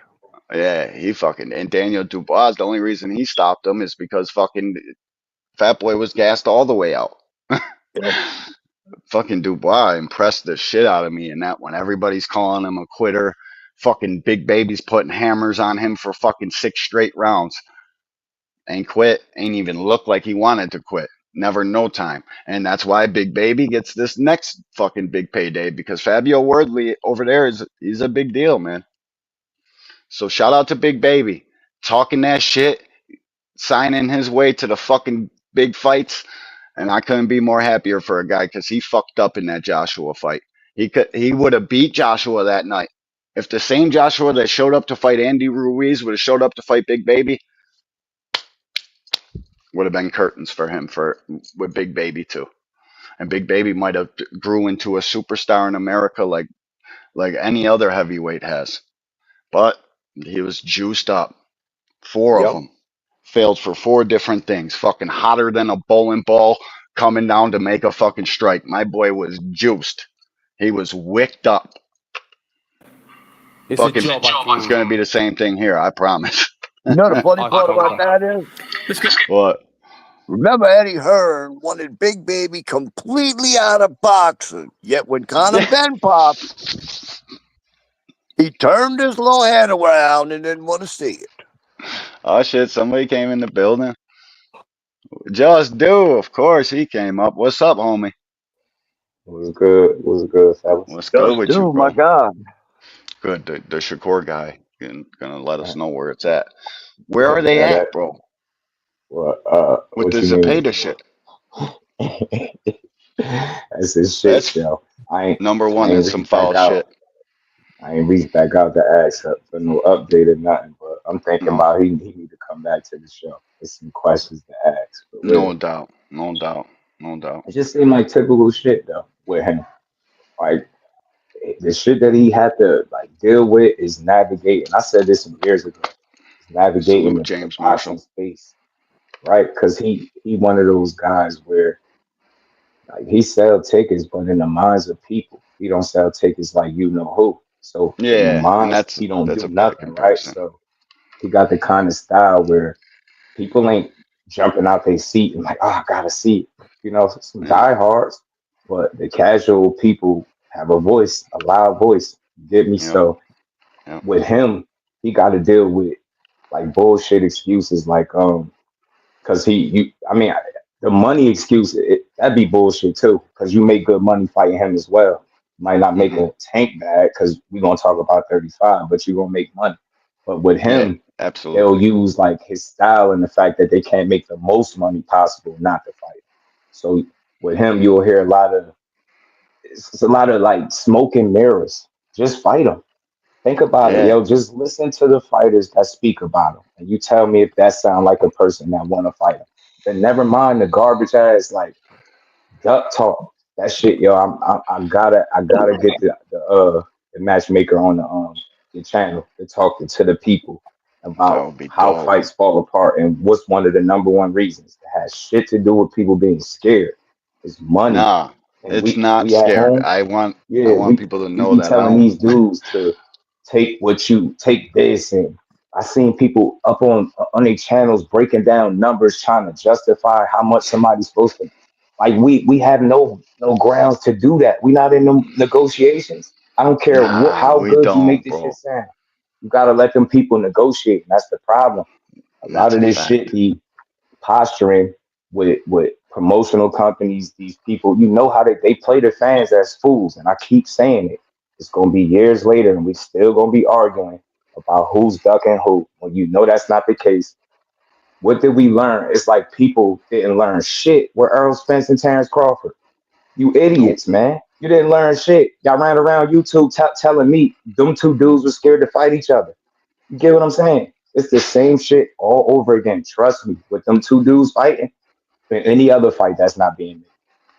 Yeah, and Daniel Dubois, the only reason he stopped him is because fucking Fat Boy was gassed all the way out. Fucking Dubois impressed the shit out of me in that one. Everybody's calling him a quitter. Fucking Big Baby's putting hammers on him for fucking 6 straight rounds. Ain't quit. Ain't even looked like he wanted to quit. Never, no time. And that's why Big Baby gets this next fucking big payday, because Fabio Wardley over there he's a big deal, man. So shout out to Big Baby. Talking that shit, signing his way to the fucking big fights. And I couldn't be more happier for a guy because he fucked up in that Joshua fight. He would have beat Joshua that night If the same Joshua that showed up to fight Andy Ruiz would have showed up to fight Big Baby, would have been curtains for him for with Big Baby too. And Big Baby might have grew into a superstar in America like any other heavyweight has. But he was juiced up. Four of Yep. them failed for four different things. Fucking hotter than a bowling ball coming down to make a fucking strike. My boy was juiced. He was wicked up. It's a Fucking, job I it's can. gonna be the same thing here. I promise. You know the funny I part about concur. that is, Let's go. What? remember Eddie Hearn wanted Big Baby completely out of boxing. Yet when Conor Ben popped, he turned his little head around and didn't want to see it. Oh shit! Somebody came in the building. Just do. Of course, he came up. What's up, homie? Was good. Was good, fellas. What's good Just with you, do, my bro? God. Good. The Shakur guy gonna let us Uh, know where it's at. Where are they that at, bro? With the what you mean? Zepeda shit. That's his shit That's show. number I one. ain't That's some reached back foul out. shit. I ain't reached back out to ask for no update or nothing. But I'm thinking No, about he need to come back to the show. There's some questions to ask for no real. doubt, no doubt, no doubt. It just seemed like typical shit though with him. Like the shit that he had to like deal with is navigating. I said this some years ago. Is navigating Salute the James boxing Marshall. space, right? Because he one of those guys where like he sell tickets, but in the minds of people, he don't sell tickets like you know who. So in the Yeah, and minds, that's he don't that's do a fair nothing, right? comparison. So he got the kind of style where people ain't jumping out their seat and like, oh, I gotta see it. You know, some Yeah, diehards, but the casual people have a voice, a loud voice. You get me? yep, So yep. with him, he got to deal with like bullshit excuses, like because I mean, the money excuse, that'd be bullshit too, because you make good money fighting him as well. Might not make Hmm. a tank bag because we're gonna talk about 35, but you're gonna make money. But with Yeah, him, they'll absolutely. use like his style and the fact that they can't make the most money possible not to fight. So with him, you'll hear it's a lot of like smoke and mirrors. Just fight him. Think about it, Yeah, yo. Just listen to the fighters that speak about him, and you tell me if that sound like a person that want to fight him. Then never mind the garbage ass like duck talk. That shit, yo. I gotta get the matchmaker on the channel to talk to the people that about would be how dope. fights fall apart and what's one of the number one reasons. It has shit to do with people being scared. It's money, Nah, and it's we not we at scared. home. I Yeah, want people to we know be that I telling don't. these dudes to take this, and I seen people up on their channels breaking down numbers, trying to justify how much somebody's supposed to. Like we have no grounds to do that. We not in them negotiations. I don't care Nah, how we good you make don't, this shit bro. sound. You gotta let them people negotiate, and that's the problem. A lot That's of a this shit fact. be posturing with promotional companies, these people, you know how they play their fans as fools. And I keep saying it. It's gonna be years later and we still gonna be arguing about who's ducking who. When you know that's not the case. What did we learn? It's like people didn't learn shit with Earl Spence and Terrence Crawford. You Nope. idiots, man. You didn't learn shit. Y'all ran around YouTube telling me them two dudes were scared to fight each other. You get what I'm saying? It's the same shit all over again. Trust me. With them two dudes fighting, than any other fight that's not being made.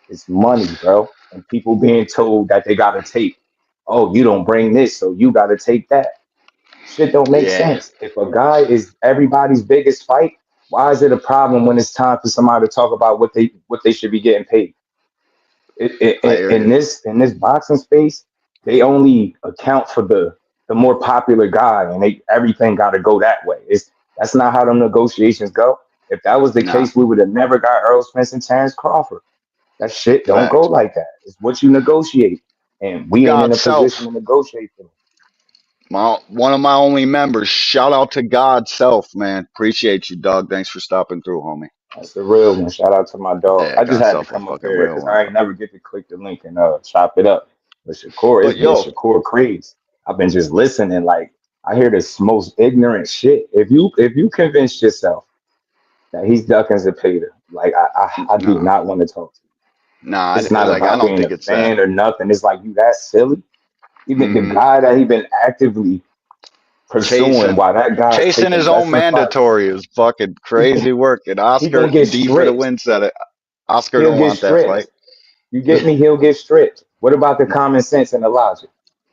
It's money, bro. And people being told that they gotta take, oh, you don't bring this, so you gotta take that. Shit don't make Yeah, sense. If a guy is everybody's biggest fight, why is it a problem when it's time for somebody to talk about what they should be getting paid? I hear In you. this boxing space, they only account for the more popular guy, and everything got to go that way. That's not how them negotiations go. If that was the Nah, case, we would have never got Earl Spence and Terrence Crawford. That shit don't go facts, bro. like that. It's what you negotiate, and we ain't in God a position self. to negotiate for them. One of my only members. Shout out to God self, man. Appreciate you, dog. Thanks for stopping through, homie. That's the real one. Shout out to my dog. Yeah, I just God had to self a come up fucking here real because one. I ain't never get to click the link and chop it up. But Shakur, it's But been yo, Shakur craze. I've been just listening. Like I hear this most ignorant shit. If you convince yourself that he's ducking Zepeda, like I do nah, not want to talk to you. nah. It's not Like I about don't being think a it's that. fan or nothing. It's like you that silly. Even the Mm-hmm. guy that he been actively pursuing, Chasing while that guy's chasing taking his own wrestling fights, mandatory is fucking he crazy work. And he Oscar gonna get D for the stripped. win said it. Oscar He'll don't get want that fight. stripped. You get me? He'll get stripped. What about the common sense and the logic?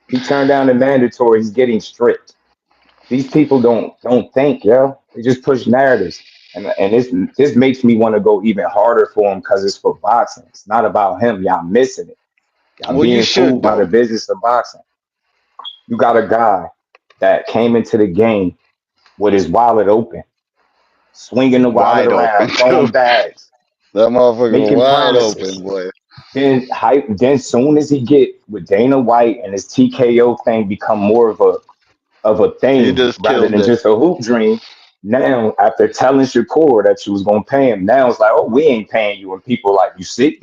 He turned down the mandatory. He's getting stripped. These people don't think, yo. They just push narratives, and this makes me want to go even harder for him because it's for boxing. It's not about him. Y'all missing it. Y'all Well, you being should fooled by the though. business of boxing. You got a guy that came into the game with his wallet open, swinging the wallet Wide open around, too. throwing bags, That motherfucker making wide open, promises. boy. Then hype. Then soon as he get with Dana White and his TKO thing become more of a He thing just rather killed than it. just a hoop dream. Now, after telling Shakur that you was gonna pay him, now it's like, oh, we ain't paying you. And people like, you see,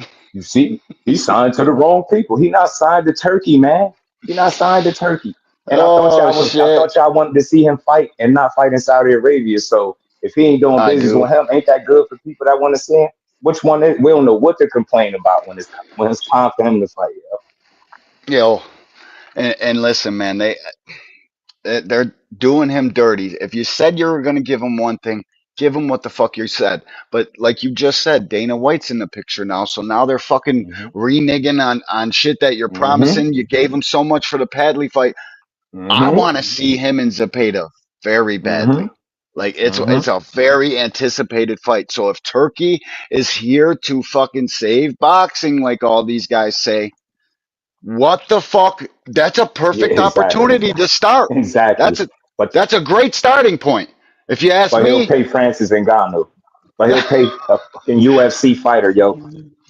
he signed to the wrong people. He not signed to Turkey, man. He not signed to Turkey. And Oh I shit. thought y'all wanted to see him fight and not fight in Saudi Arabia. So if he ain't doing I business do. with him, ain't that good for people that want to see him? Which one is, we don't know what to complain about when it's time for him to fight. Yo. Yo, and listen, man, they're doing him dirty. If you said you were going to give him one thing, give him what the fuck you said. But like you just said, Dana White's in the picture now, so now they're fucking Mm-hmm. reneging on shit that you're Mm-hmm. promising. You gave him so much for the Padley fight. I Mm-hmm. want to see him and Zepeda very Mm-hmm. badly. Like Mm-hmm. it's a very anticipated fight. So if Turkey is here to fucking save boxing, like all these guys say, what the fuck? That's a Yeah, perfect exactly. opportunity to start. Exactly. That's a But that's a great starting point. If you ask but he'll me, pay Francis Ngannou. But he'll pay a fucking UFC fighter, yo.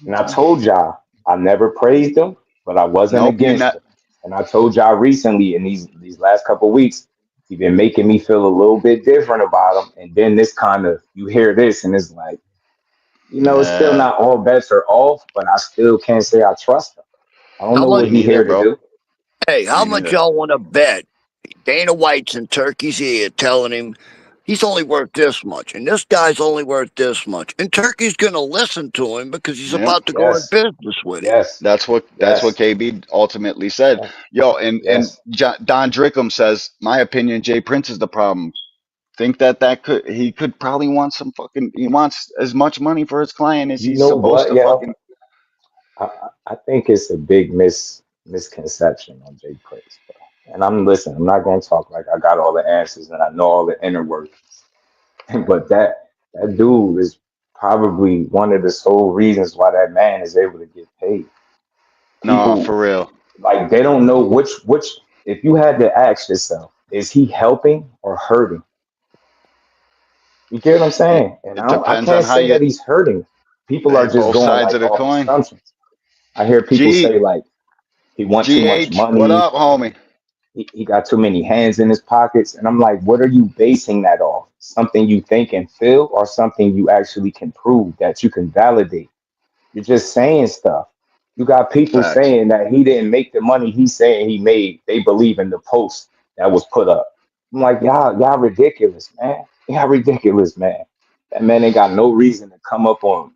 And I told y'all, I never praised him, but I wasn't nope, you're against not. him. And I told y'all recently in these last couple of weeks, he been making me feel a little bit different about him. And then this kind of you hear this and it's like, it's still Uh, not all bets are off, but I still can't say I trust him. I don't How know much? what me he neither, here to bro. do. Hey, how Me much neither. y'all want to bet? Dana White's in Turkey's ear telling him he's only worth this much, and this guy's only worth this much, and Turkey's going to listen to him because he's Yep. about to go in Yes, business with him. yes, That's what yes, KB ultimately said. yes, Yo, and yes. Don Drickum says, my opinion, Jay Prince is the problem. Think he could probably want some fucking he wants as much money for his client as You he's know supposed what, to yo? fucking. I think it's a big misconception on Jay Prince, bro. And I'm listening. I'm not gonna talk like I got all the answers and I know all the inner workings. But that dude is probably one of the sole reasons why that man is able to get paid. No, People for real. like they don't know which if you had to ask yourself, is he helping or hurting? You get what I'm It, saying? And it I depends on can't how say you. that he's hurting. People are Hey, just both going sides like of the off coin. assumptions. I hear people G say like he want too much GH, what money, up, homie? he got too many hands in his pockets. And I'm like, what are you basing that off? Something you think and feel, or something you actually can prove that you can validate? You're just saying stuff. You got people Facts. saying that he didn't make the money he's saying he made. They believe in the post that was put up. I'm like, y'all ridiculous, man. Y'all ridiculous, man. That man ain't got no reason to come up on,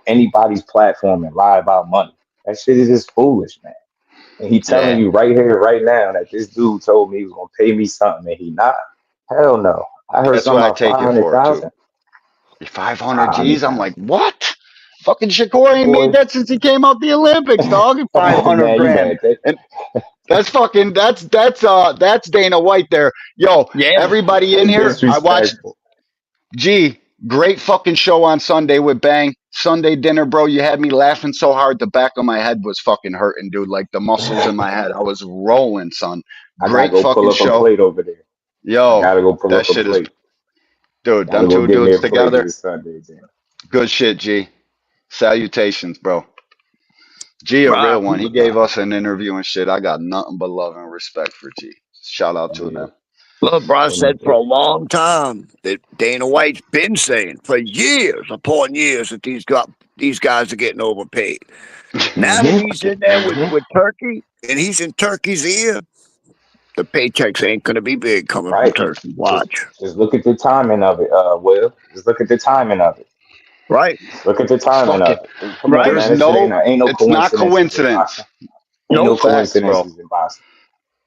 anybody's platform and lie about money. That shit is just foolish, man. And he telling Yeah, you right here, right now, that this dude told me he was gonna pay me something and he not. Hell no. I heard that's what something I about take five it hundred for too. thousand. 500 Five hundred G's. I'm like, thousand. what? Fucking Shakur ain't made Boy, that since he came out the Olympics, dog. 500 man, you grand. mad that And that's Dana White there. Yo, Yeah. everybody in that's here, I watched disrespectful. G, great fucking show on Sunday with Bang. Sunday dinner, bro. You had me laughing so hard the back of my head was fucking hurting, dude. Like the muscles in my head. I was rolling, son. I gotta Great go pull fucking up a show. plate over there. I Yo, gotta go pull that up a shit is plate. dude, Gotta them go two get me a dudes plate of together. this Sunday dinner. Good shit, G. Salutations, bro. G, a Right. real one. He gave us an interview and shit. I got nothing but love and respect for G. Shout out to Same them. here. Look, bro, I Same said for here. a long time that Dana White's been saying for years upon years that these guys are getting overpaid. Now that Mm-hmm. he's in there Mm-hmm. with Turkey and he's in Turkey's ear, the paychecks ain't gonna be big coming from Right. Turkey. Just Watch. just look at the timing of it, Will. Just look at the timing of it. Right? Just look at the It's timing fucking of it. Come on, Right? man. there's That shit no ain't no it's not coincidences in coincidence. boxing. Ain't no Nope. Facts, bro. coincidences in boxing.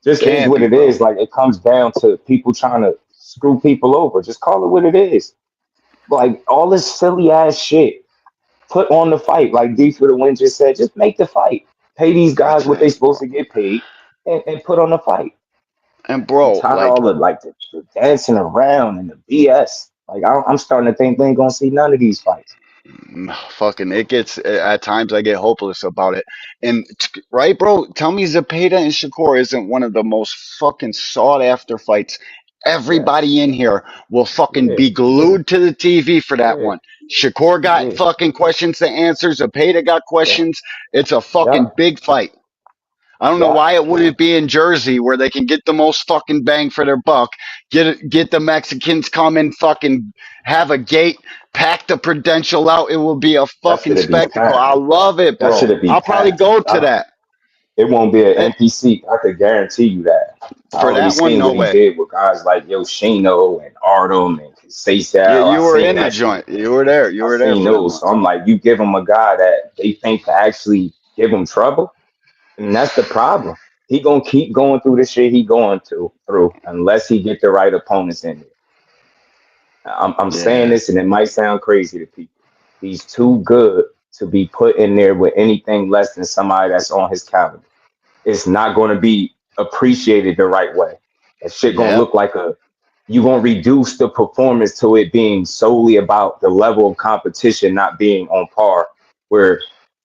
just is Can't what be, it bro. is. Like it comes down to people trying to screw people over. Just call it what it is. Like all this silly ass shit. Put on the fight, like D for the win just said. Just make the fight. Pay these guys That's what they it, supposed bro. to get paid, and put on the fight. And I'm bro, tired of like all the like the dancing around and the BS. Like I'm starting to think we ain't gonna see none of these fights. fucking, it gets at times I get hopeless about it. And right, bro, tell me Zepeda and Shakur isn't one of the most fucking sought after fights. Yes. Everybody in here will fucking Yeah. be glued to the TV for that Yeah. one. Shakur got Yeah. fucking questions to answer. Zepeda got Yeah. questions. It's a Yeah. fucking big fight. I don't know Yeah. why it wouldn't be in Jersey where they can get the most fucking bang for their buck. Get the Mexicans come and fucking have a gate, pack the Prudential out. It will be a That fucking should be spectacle. packed. I love it, That bro. should be I'll probably packed. go to that. It won't be Eh, an NPC. I could guarantee you that. I for already that one. seen No what he way. did with guys like Yoshino and Artem and You Seychelles. I you were seen in the that shit. joint. You were there. You I were there seen for them those. So ones. I'm like, you give him a guy that they think to actually give him trouble, and that's the problem. He gonna keep going through the shit he going through unless he get the right opponents in there. I'm saying Yeah. this, and it might sound crazy to people. He's too good to be put in there with anything less than somebody that's on his calendar. It's not going to be appreciated the right way. That shit going to Yep. look like a, you going to reduce the performance to it being solely about the level of competition not being on par, where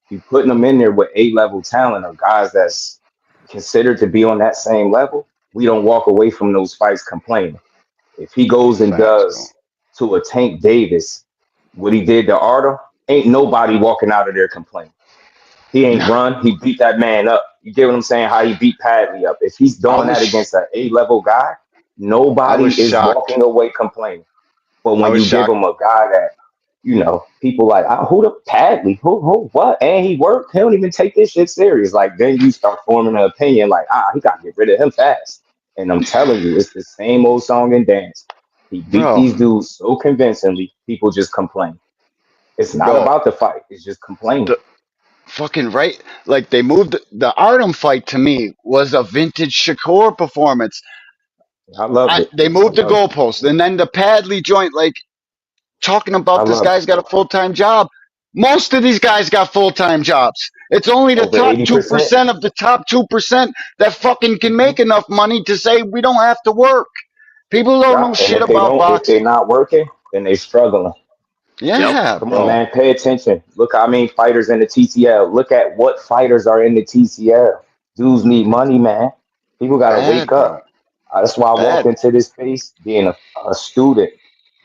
you putting them in there with A-level talent or guys that's considered to be on that same level. We don't walk away from those fights complaining. If he goes and Facts, bro. does to a Tank Davis what he did to Artem, ain't nobody walking out of there complaining. He ain't run. He beat that man up. You get what I'm saying? How he beat Padley up. If he's I doing that was against an A-level guy, I was nobody is shocked. walking away complaining. But I when was you give shocked. him a guy that, people like, who the Padley? Who, what? And he worked. He don't even take this shit serious. Like, then you start forming an opinion like, he got to get rid of him fast. And I'm telling you, it's the same old song and dance. He beat Bro, these dudes so convincingly, people just complain. It's not bro, about the fight. It's just complaining. the fucking right. Like they moved the Artem fight to me was a vintage Shakur performance. I loved it. They I moved the loved it. goalpost, and then the Padley joint, like talking I about this loved guy's it. got a full time job. Most of these guys got full time jobs. It's only the Over top two 80%. percent of the top 2% that fucking can Mm-hmm. make enough money to say we don't have to work. People don't Yeah. know And shit if they about don't, if they're boxing. not working, then they struggling. Yeah, Come on, bro. man. Pay attention. Look how many fighters in the TCL. Look at what fighters are in the TCL. Dudes need money, man. People got to wake Bad, bro. up. That's why I walked Bad. into this space being a student.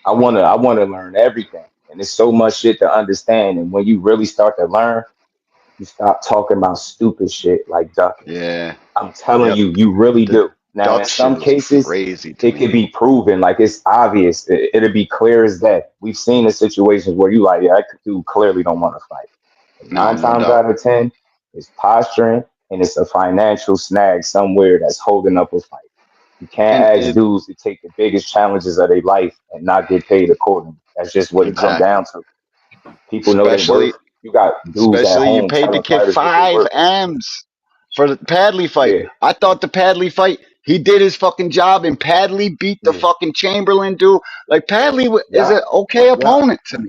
I wanna learn everything, and there's so much shit to understand. And when you really start to learn, you stop talking about stupid shit like ducking. Yeah. I'm telling Yep. you, you really The do. Now, in duck shit some is cases, crazy to it me. could be proven, like it's obvious. It'll be clear as day. We've seen the situations where you like, yeah, that dude clearly don't want to fight. But No, nine no times doubt. out of ten, it's posturing and it's a financial snag somewhere that's holding up a fight. You can't And ask it dudes to take the biggest challenges of their life and not get paid accordingly. That's just what it come exactly. down to. People know their Especially worth. You got dudes at especially you home paid the telling kid fighters what they five worth. M's for the Padley fight. Yeah, I thought the Padley fight, he did his fucking job, and Padley beat the yeah, fucking Chamberlain dude. Like Padley is yeah, an okay yeah. opponent to me.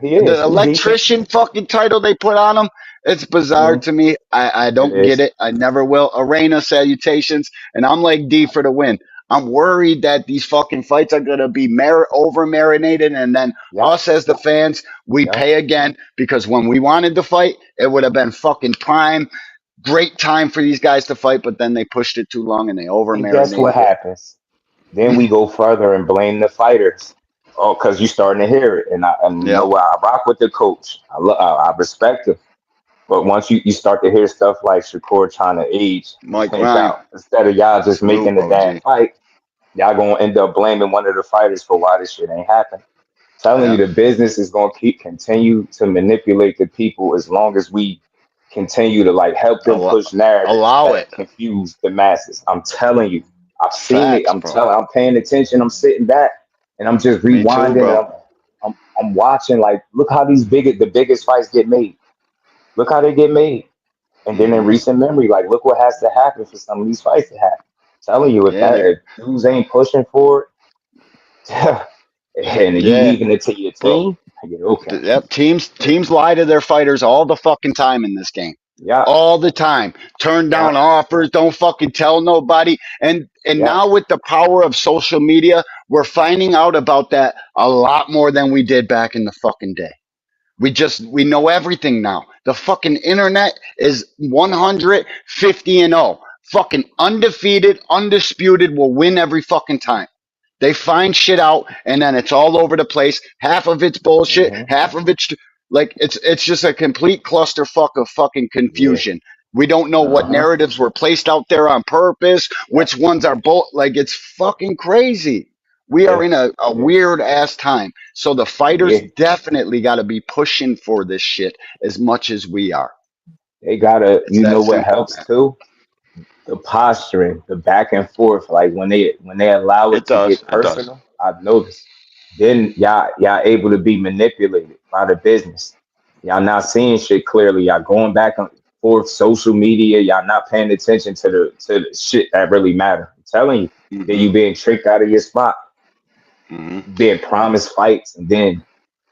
He The is. He's decent. electrician fucking title they put on him, it's bizarre Hmm. to me. I It don't get is. it. I never will. Arena salutations, and I'm like D for the win. I'm worried that these fucking fights are gonna be over marinated, and then Yeah, us as the fans, we yeah. pay again because when we wanted to fight, it would have been fucking prime, great time for these guys to fight, but then they pushed it too long and they over And guess what marinated it. happens? Then we go further and blame the fighters. Oh, because you're starting to hear it. And you know Yep, what? I rock with the coach. I respect him. But once you start to hear stuff like Shakur trying to age Mike Tank Ryan, out, instead of y'all just salute making the damn OG. fight, y'all gonna end up blaming one of the fighters for why this shit ain't happening. Telling you Yep, the business is going to keep continue to manipulate the people as long as we continue to like help them allow, push narratives allow that it. confuse the masses. I'm telling you, I've seen it. Facts, bro. I'm paying attention. I'm sitting back and I'm just Me too, rewinding and bro. I'm watching like look how the biggest fights get made. Look how they get made. And then in Hmm. recent memory, like look what has to happen for some of these fights to happen. Telling you, Yeah, if dudes ain't pushing for it, and you yeah, leaving it to your bro. team, I get okay. Yep, teams lie to their fighters all the fucking time in this game. Yeah, All the time. Turn yeah, down offers, don't fucking tell nobody. And yeah. now with the power of social media, we're finding out about that a lot more than we did back in the fucking day. We know everything now. The fucking internet is 150 and 0. Fucking undefeated, undisputed, will win every fucking time. They find shit out and then it's all over the place. Half of it's bullshit, Hmm. half of it's like it's just a complete clusterfuck of fucking Yeah. confusion. We don't know what Uh-huh. narratives were placed out there on purpose, Yep. which ones are both like it's fucking crazy. We are Yeah. in a Yeah. weird ass time. So the fighters Yeah. definitely got to be pushing for this shit as much as we are. They gotta, It's you that know what simple, helps man. too? The posturing, the back and forth. Like when they allow It it to does. get It does. personal, I've noticed. Then y'all able to be manipulated by the business. Y'all not seeing shit clearly. Y'all going back and forth social media. Y'all not paying attention to the shit that really matter. I'm telling you. Then Hmm. you being tricked out of your spot, Hmm. being promised fights, and then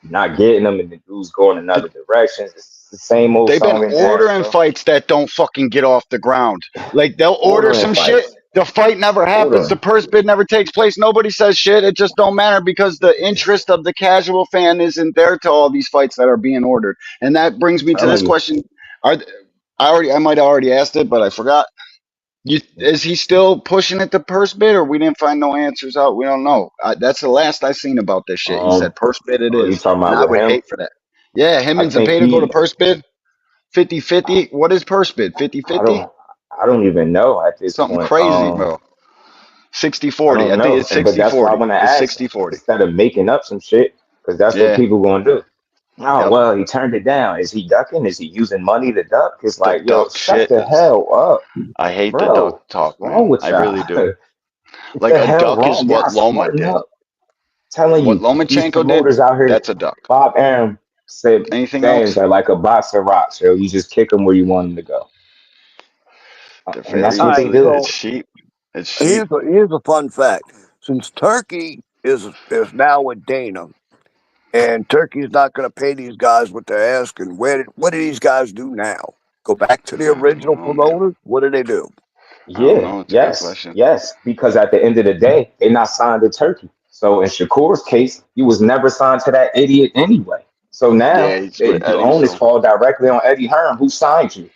not getting them, and the dudes going in other directions. It's the same old They've been song and dance, ordering bro. fights that don't fucking get off the ground. Like they'll order Ordering some shit. fights, The fight never happens. The ordering. purse bid never takes place. Nobody says shit. It just don't matter because the interest of the casual fan isn't there to all these fights that are being ordered. And that brings me to this Telling you. question: Are I might have already asked it, but I forgot. Is he still pushing it to purse bid, or we didn't find no answers out? We don't know. That's the last I seen about this shit. He said Um, purse bid it oh, you is, talking and about I with would him? hate for that. Yeah, him I and think Zapata go to he. purse bid 50-50. What is purse bid? I 50-50? don't. I don't even know at this Something point. crazy, bro. Sixty I forty. don't I think know, it's and but sixty that's why I forty. want to It's ask 60-40. instead of making up some shit, because that's what Yeah. people gonna do. Oh Yep. well, he turned it down. Is he ducking? Is he using money to duck? It's The like, yo, duck shut shit the is. hell up, I hate the duck bro. What's talk, man. wrong with I really y'all? do. What Like the a hell duck is wrong? what Y'all Loma smarten did. up. Telling What you, these Lomachenko did. promoters out here, That's a duck. Bob Arum said Anything games else? are like a box of rocks, yo. You just kick them where you want them to go. They're And that's very what All they right, easily. do. It's so sheep. It's sheep. here's a fun fact. Since Turkey is now with Dana, and Turkey's not going to pay these guys what they're asking, what do these guys do now? Go back to the I don't original know, man. promoters? What do they do? I don't Yeah, know. It's a good yes, question. yes. Because at the end of the day, they're not signed to Turkey. So in Shakur's case, he was never signed to that idiot anyway. So now Yeah, he's with the Eddie, onus so fall directly on Eddie Hearn, who signed you.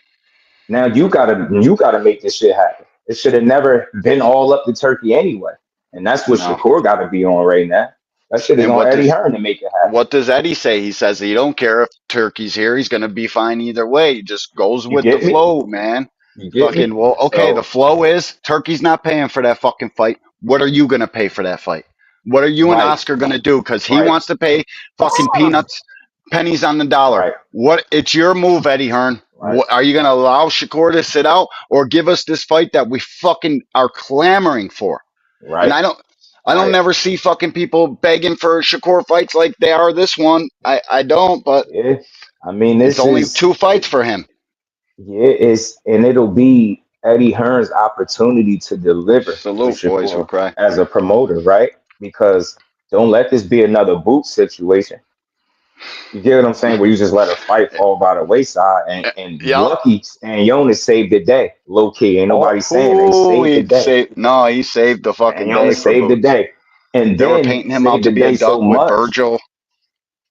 Now you gotta make this shit happen. It should have never been all up to Turkey anyway. And that's what no. Shakur got to be on right now. That shit is And on Eddie Hearn to make it happen. what does Eddie say? He says he don't care if Turkey's here. He's going to be fine either way. He just goes You with the get me? flow, man. You get Fucking me? well, okay. The So flow is Turkey's not paying for that fucking fight. What are you going to pay for that fight? What are you and right, Oscar going to do? Because he right, wants to pay fucking peanuts, pennies on the dollar. right, What? It's your move, Eddie Hearn. right, What, are you going to allow Shakur to sit out or give us this fight that we fucking are clamoring for? And right, I don't right. never see fucking people begging for Shakur fights like they are this one. I don't, but Yeah. I mean, it's this only is two fights for him. yeah, it's and it'll be Eddie Hearn's opportunity to deliver with Salute, boys who Shakur cry. as a promoter, right? Because don't let this be another boot situation. You get what I'm saying? Where you just let a fight fall by the wayside, and Yeah. lucky Stan Jonas saved the day, low key. Ain't Oh, nobody saying they who saved the he'd day. say? No, he saved the Stan fucking day Jonas for saved the Boots. day, and They were then painting him out saved to the be a day duck so with much, Virgil,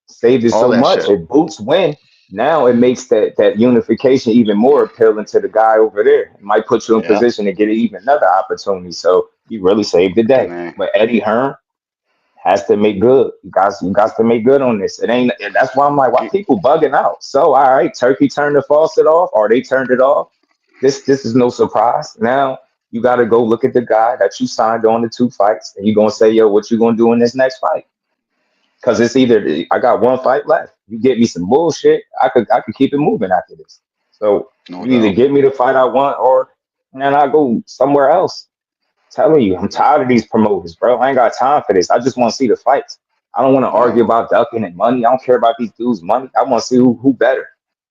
saved it all so that much. shit. If Boots win, now it makes that unification even more appealing to the guy over there. It might put you in Yeah. position to get even another opportunity. So you really saved the And day. they, But Eddie Hearn has to make good. You guys to make good on this. It ain't. And that's why I'm like, why people bugging out? So all right, Turkey turned the faucet off, or they turned it off. This is no surprise. Now you got to go look at the guy that you signed on the two fights, and you're gonna say, yo, what you gonna do in this next fight? Because it's either I got one fight left. You get me some bullshit, I could keep it moving after this. So no you either doubt. give me the fight I want, or man, I go somewhere else. Telling you, I'm tired of these promoters, bro. I ain't got time for this. I just want to see the fights. I don't want to argue No, about ducking and money. I don't care about these dudes' money. I want to see who better.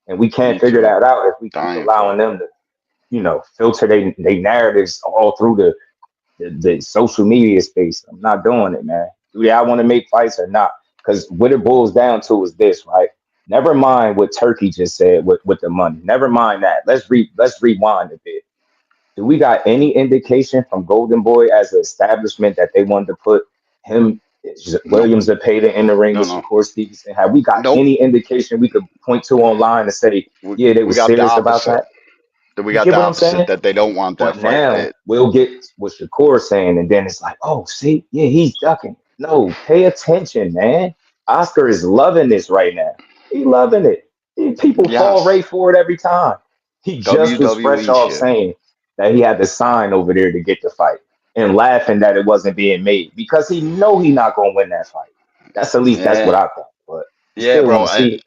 And we can't me figure too. that out if we keep Dying for allowing it. them to, filter they narratives all through the the social media space. I'm not doing it, man. Do y'all want to make fights or not? Because what it boils down to is this, right? Never mind what Turkey just said with the money. Never mind that. Let's rewind a bit. Do we got any indication from Golden Boy as an establishment that they wanted to put him, Nope. Williams Zepeda in the ring No, with no. Shakur Stevenson? Have we got Nope. any indication we could point to online to say, yeah, they We were got the serious about opposite. that? We You got get the what I'm opposite saying? that they don't want that But fight. now we'll get what Shakur's saying, and then it's like, oh, see, yeah, he's ducking. No, pay attention, man. Oscar is loving this right now. He loving it. People fall Yes. right for it every time. He just was fresh WWE off shit. saying that he had to sign over there to get the fight and laughing that it wasn't being made because he know he not gonna win that fight. That's at least that's what Yeah. I thought. But you Yeah, still want bro. to see it.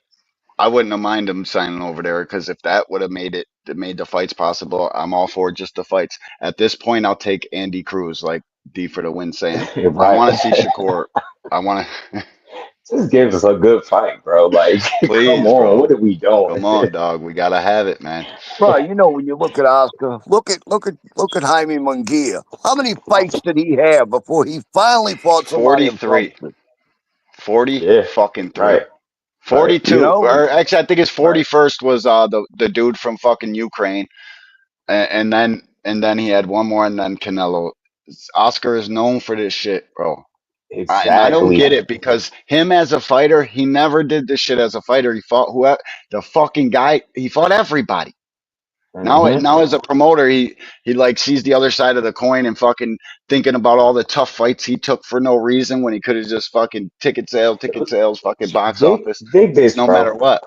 I wouldn't have mind him signing over there because if that would have made the fights possible, I'm all for just the fights. At this point, I'll take Andy Cruz, like D for the win, saying I Right. want to see Shakur. I want to Just give us a good fight, bro. Like, come please, on, bro. what are we doing? Come on, dog. We gotta have it, man. Bro, you know when you look at Oscar, look at Jaime Munguia. How many fights did he have before he finally fought somebody of 43. substance? 40 Yeah, fucking right, 3. right, You 42. know, Or actually, I think his right. 41st was the dude from fucking Ukraine, and then he had one more, and then Canelo. Oscar is known for this shit, bro. And I don't Exactly. get it because him as a fighter, he never did this shit as a fighter. He fought whoever the fucking guy. He fought everybody. Hmm. Now as a promoter, he like sees the other side of the coin and fucking thinking about all the tough fights he took for no reason when he could have just fucking ticket sales, fucking box Dig, office, dig this, no matter bro. what.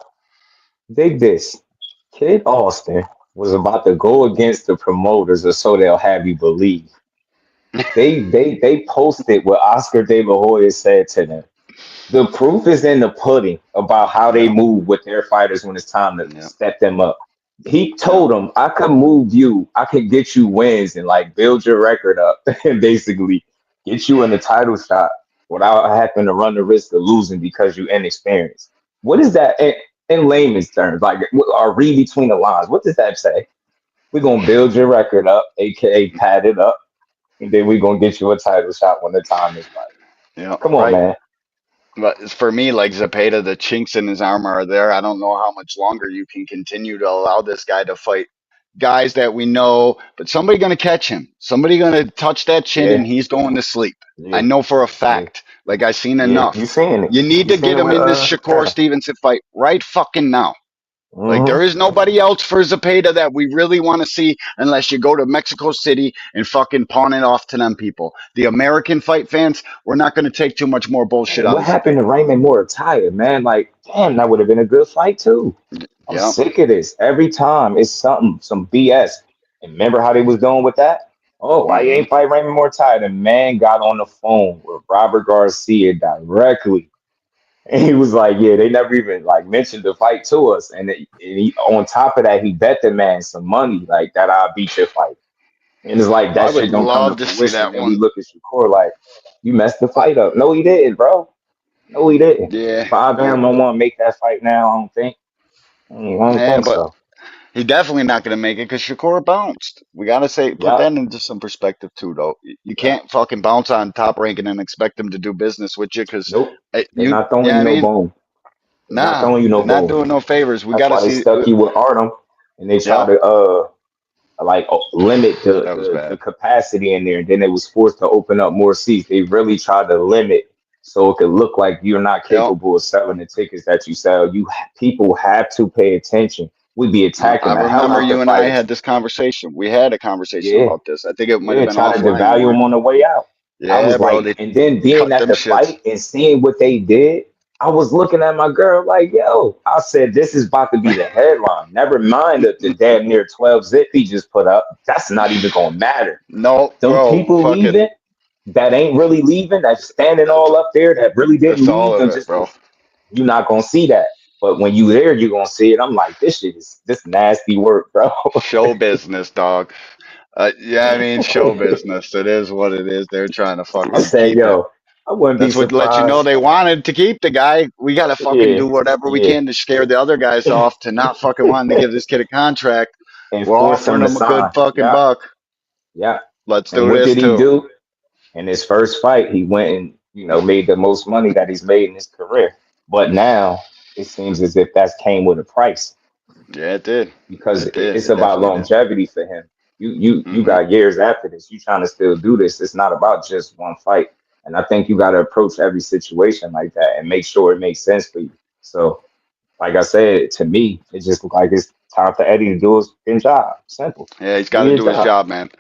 Dig this. Kid Austin was about to go against the promoters, or so they'll have you believe. They posted what Oscar De La Hoya said to them. The proof is in the pudding about how they Yep, move with their fighters when it's time to yep, step them up. He yep, told them, I could move you, I could get you wins and like build your record up and basically get you in the title shot without having to run the risk of losing because you inexperienced. What is that in layman's terms? Like, or read between the lines. What does that say? We're gonna build your record up, aka pad it up, and then we're gonna get you a title shot when the time is right. yep. Come on, Right. man. But for me, like Zepeda, the chinks in his armor are there. I don't know how much longer you can continue to allow this guy to fight guys that we know, but somebody gonna catch him. Somebody gonna touch that chin and Yeah, he's going to sleep. I yeah, know for a yeah. fact. Like I seen Yeah, you enough. seeing it. You need You to seen get it him with in this Shakur Canada. Stevenson fight right fucking now. Like there Hmm. is nobody else for Zepeda that we really want to see unless you go to Mexico City and fucking pawn it off to them people. The American fight fans, we're not going to take too much more bullshit Hey, out what of happened to Zepeda. Raymond Murataya, man? Like, damn, that would have been a good fight too. I'm Yep. sick of this. Every time it's something, some BS. And remember how they was doing with that? Oh, why you Hmm. ain't fight Raymond Murataya? The man got on the phone with Robert Garcia directly. And he was like, yeah, they never even like mentioned the fight to us. On top of that, he bet the man some money like that I'll beat your fight. And it's like I that would shit don't come to love to see fruition. that And we one. look at Shakur like, you messed the fight up. No, he didn't, bro. No, he didn't. Yeah. 5M Yep. don't want to make that fight now, I don't think. I don't Yeah, think but so. he definitely not going to make it because Shakur bounced. We got to put Yup, that into some perspective too, though. You yup. can't fucking bounce on top ranking and expect them to do business with you because Nope. They're you, not throwing yeah, you I no mean, bone. They're not nah, throwing you no they're not bone. doing no favors. We That's got to why they see. stuck you with Artem and they try Yep, to limit that was the bad. capacity in there, and then it was forced to open up more seats. They really tried to limit so it could look like you're not Yep. capable of selling the tickets that you sell. People have to pay attention. We be I attacking the hell remember out the you and I fighters. had this conversation. We had a conversation Yeah, about this. I think it might have yeah, been trying to offline. You devalue were, them on the way out. I yeah, was bro. like, They and then being cut at them the shits. fight and seeing what they did, I was looking at my girl like, yo, I said, this is about to be the headline. Never mind the damn near 12 zip he just put up. That's not even gonna matter. No, Them bro. people Fucking, leaving that ain't really leaving, that's standing all up there that really didn't that's all leave, of and it, just bro. you're not gonna see that. But when you there, you're gonna see it. I'm like, this shit is this nasty work, bro. Show business, dog. Yeah, I mean, show business. It is what it is. They're trying to I fucking said, keep it. yo, I wouldn't be That's what let you know surprised. they wanted to keep the guy. We got to fucking Yeah, do whatever we yeah. can to scare the other guys off to not fucking wanting to give this kid a contract. And We're force offering him to him a good sign. fucking Yeah, buck. yeah. Let's And do what this did he too. do? In his first fight, he went and made the most money that he's made in his career. But now it seems as if that's came with a price Yeah, it did. because It did. it's It about definitely did. longevity for him. You Hmm. got years after this. You trying to still do this. It's not about just one fight. And I think you got to approach every situation like that and make sure it makes sense for you. So, like I said, to me, it just looked like it's time for Eddie to do his fucking job. Simple. Yeah, he's Do got to your do his job. job, man.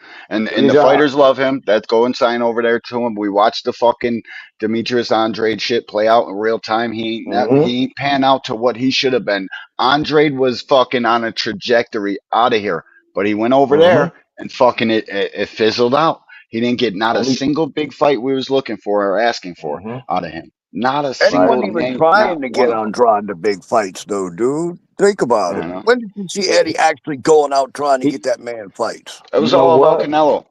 Do And your the job. fighters love him. Let's go and sign over there to him. We watched the fucking Demetrius Andrade shit play out in real time. Hmm. He ain't pan out to what he should have been. Andrade was fucking on a trajectory out of here, but he went over Hmm. there and fucking it fizzled out. He didn't get not a Only. single big fight we was looking for or asking for Hmm. out of him. Not a And he Right. single wasn't even name, not trying to one get of them. Andrade to big fights, though, dude. Think about it. You know, When did you see He, Eddie actually going out trying to get he, that man fights? it you was know all about what? Canelo.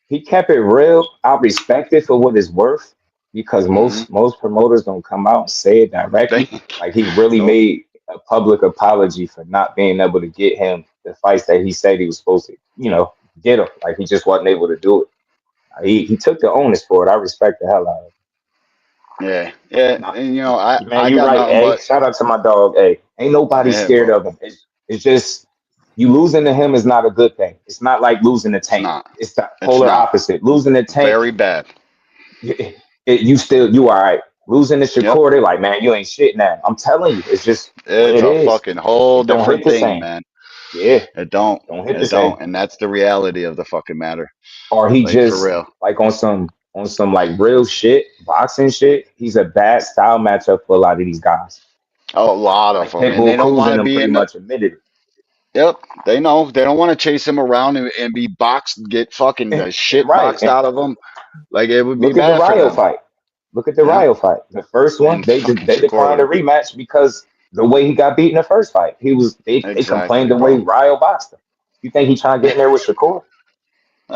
He kept it real. I respect it for what it's worth because Hmm. most promoters don't come out and say it They directly. Like he really nope. made a public apology for not being able to get him the fights that he said he was supposed to, get him. Like he just wasn't able to do it. He took the onus for it. I respect the hell out of Yeah, yeah, him. Nah, and man, I you got right, nothing A. but Shout out to my dog, A. Ain't nobody yeah, scared bro. of him. It's just you losing to him is not a good thing. It's not like losing to It's Tank. not. It's the It's polar not. opposite. Losing to Tank, Very bad. you all right. Losing to Yep. Shakur, they like, man, you ain't shit now. I'm telling you, it's just what It's it a is. fucking whole It don't hit different the thing, same. man. Yeah, It don't. don't hit the It same. don't. And that's the reality of the fucking matter. Or he Like for just real. like on some like real shit, boxing shit. He's a bad style matchup for a lot of these guys. A lot of Like them. And they Pitbull don't Cruz want and to them be pretty in the much admitted Yep. They know. They don't want to chase him around and be boxed, get fucking it. the shit Right. boxed out of him. Like it would be Look at the bad for Ryo them. fight. Look at the Yep. Ryo fight. The first one, And they fucking they declined a Shakur. rematch because the way he got beat in the first fight. They complained Exactly, the way bro. Ryo boxed him. You think he trying to get in there with Shakur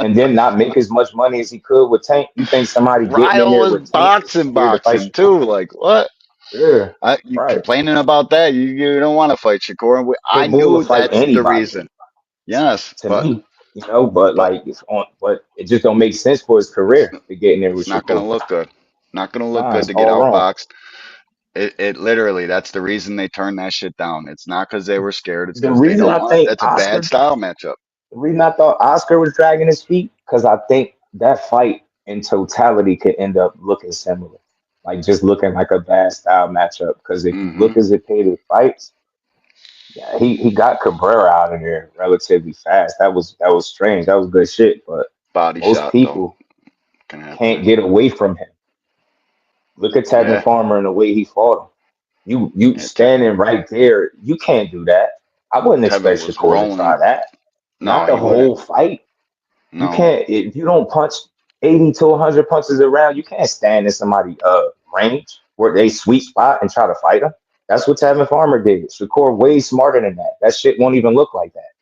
and then not make as much money as he could with Tank? You think somebody getting in Ryle there was with Tank is scared to fight boxing Shakur? too. Like what? Yeah, You right. complaining about that? You don't want to fight Shakur. And I Pitbull will knew fight that's the anybody reason. Yes, to me, but but like but it just don't make sense for his career to get in there with it's not gonna Shakur. look good. Not gonna look Nah, good it's to get all wrong. outboxed. It literally that's the reason they turned that shit down. It's not because they were scared. It's The because they reason don't I want. think That's a bad style matchup. The reason I thought Oscar was dragging his feet because I think that fight in totality could end up looking similar, like just looking like a bad style matchup. Because if you Hmm. look at Zapater's fights, yeah, he got Cabrera out of there relatively fast. That was strange. That was good shit. But Body most shot though. people Gonna have can't to. get away from him. Look at Tevin Yeah. Farmer and the way he fought him. You Yeah. standing right there. You can't do that. I wouldn't Tevin expect was Shakur to try rolling. that. No, Not the he wouldn't. whole fight. You No. can't if you don't punch 80 to 100 punches around. You can't stand in somebody range where they sweet spot and try to fight them. That's what Tevin Farmer did. Shakur way smarter than that. That shit won't even look like that.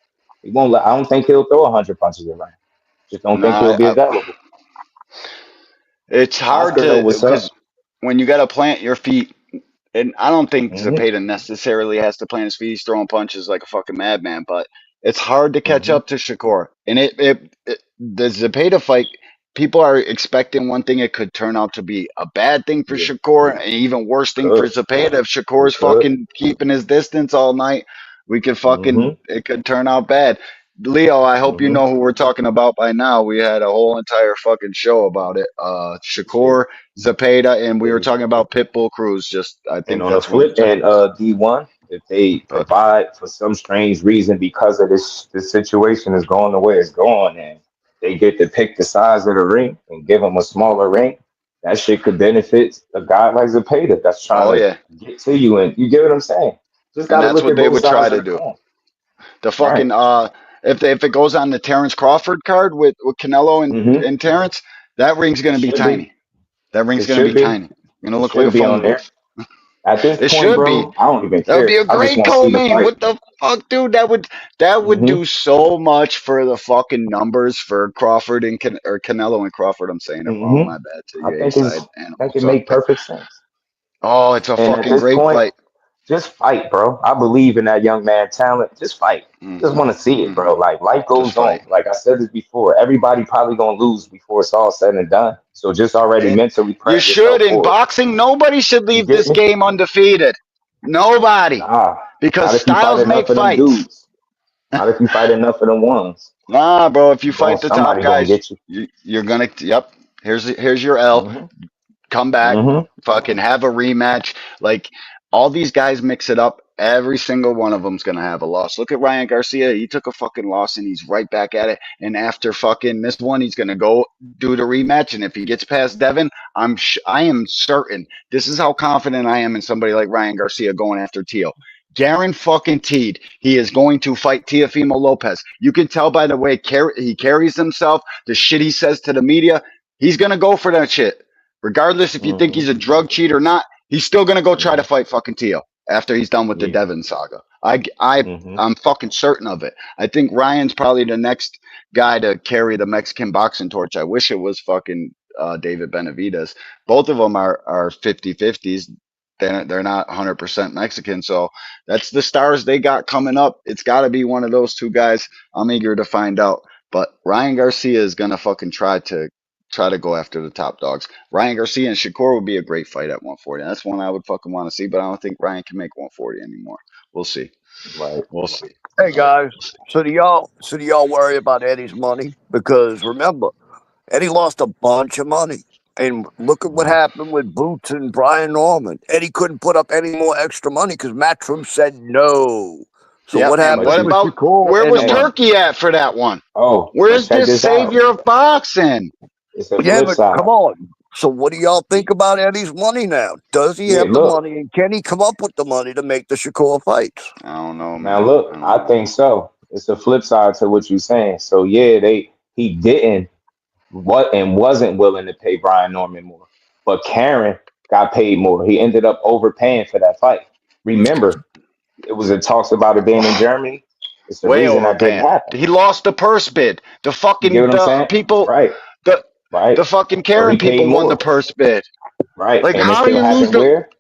He won't. I don't think he'll throw 100 punches around. Just don't think he'll No. be available. It's hard Oscar know to what's up. because when you got to plant your feet, and I don't think Hmm. Zepeda necessarily has to plant his feet. He's throwing punches like a fucking madman, but it's hard to catch Hmm. up to Shakur. And the Zepeda fight, people are expecting one thing. It could turn out to be a bad thing for Yeah, Shakur, and an even worse thing for could. Zepeda. If It Shakur's could. fucking keeping his distance all night, we could Hmm. fucking it could turn out bad. Leo, I hope you Hmm. know who we're talking about by now. We had a whole entire fucking show about it. Shit. Shakur, Zapata, and we were Yeah. talking about Pitbull Cruz. Just I And think on the that's when we flip took. end, D1, if they But provide for some strange reason because of this situation is going the way it's going, and they get to pick the size of the ring and give them a smaller ring, that shit could benefit a guy like Zapata that's trying oh to yeah, get to you. And you get what I'm saying? Just got and to that's look what at they both would try sides of to the do. coin. The Right. fucking if it goes on the Terrence Crawford card with Canelo Mm-hmm. and Terrence, that ring's It gonna be should be. tiny. That It ring's gonna should be be. tiny. Gonna It look like a should be phone on there. booth. At this It point, should be. bro, I don't even That would be care. a I just great want to see the co-main. fight. What the fuck, dude? That would Mm-hmm. do so much for the fucking numbers for Crawford and or Canelo and Crawford. I'm saying it wrong. Mm-hmm. My bad to I you, A think side I think animals. it make perfect sense. Oh, it's a And at fucking this great point, fight. just fight, bro. I believe in that young man talent. Just fight. Just Hmm. want to see it, bro. Hmm. Like life Just goes on. fight. Like I said this before, everybody probably gonna lose before it's all said and done. So just already And mentally you prep should yourself in for it. boxing. Nobody should You leave get this me? game undefeated. Nobody, Nah, because not if you fight styles make enough of them fights. dudes. Not if you fight enough of them ones. Nah, bro. If you You going fight the top somebody gonna guys, get you. you're gonna. Yep. Here's your L. Mhm. Come back, Mhm. fucking have a rematch. Like all these guys mix it up. Every single one of them's gonna have a loss. Look at Ryan Garcia. He took a fucking loss and he's right back at it. And after fucking this one, he's gonna go do the rematch. And if he gets past Devin, I am certain. This is how confident I am in somebody like Ryan Garcia going after Teo. Garen fucking Teed. He is going to fight Teofimo Lopez. You can tell by the way he carries himself, the shit he says to the media. He's gonna go for that shit. Regardless if you think Mhm. he's a drug cheat or not, he's still gonna go try to Mhm. fight fucking Teo after he's done with the Yeah. Devon saga. I Mhm. I'm fucking certain of it. I think Ryan's probably the next guy to carry the Mexican boxing torch. I wish it was fucking David Benavidez. Both of them are 50-50s. They're not 100% Mexican, so that's the stars they got coming up. It's got to be one of those two guys. I'm eager to find out. But Ryan Garcia is gonna fucking try to go after the top dogs. Ryan Garcia and Shakur would be a great fight at 140. That's one I would fucking want to see, but I don't think Ryan can make 140 anymore. We'll see. Right. We'll see. Hey guys, so do y'all worry about Eddie's money? Because remember, Eddie lost a bunch of money. And look at what Mhm. happened with Boots and Brian Norman. Eddie couldn't put up any more extra money because Matchroom said no. So Yep. what And But what happens you, with about Shakur where and the was hey, money? Turkey at for that one? but Where's check this this out. savior of boxing? It's a Yeah, flip but come side. on. So what do y'all think about Eddie's money now? Does he Yeah, have the look. money and can he come up with the money to make the Shakur fights? I don't know, Now man. I look, don't I know. think so. It's a flip side to what you're saying. So yeah, he didn't wasn't willing to pay Brian Norman more. But Karen got paid more. He ended up overpaying for that fight. Remember, it was a talks about it being in Germany. It's the Way reason that didn't overpaying. happen. He lost the purse bid. You get what I'm The saying? people Right, the right. the fucking So he Karen paid people won the more. purse bid. Right. Like And it how still you lose happened the where?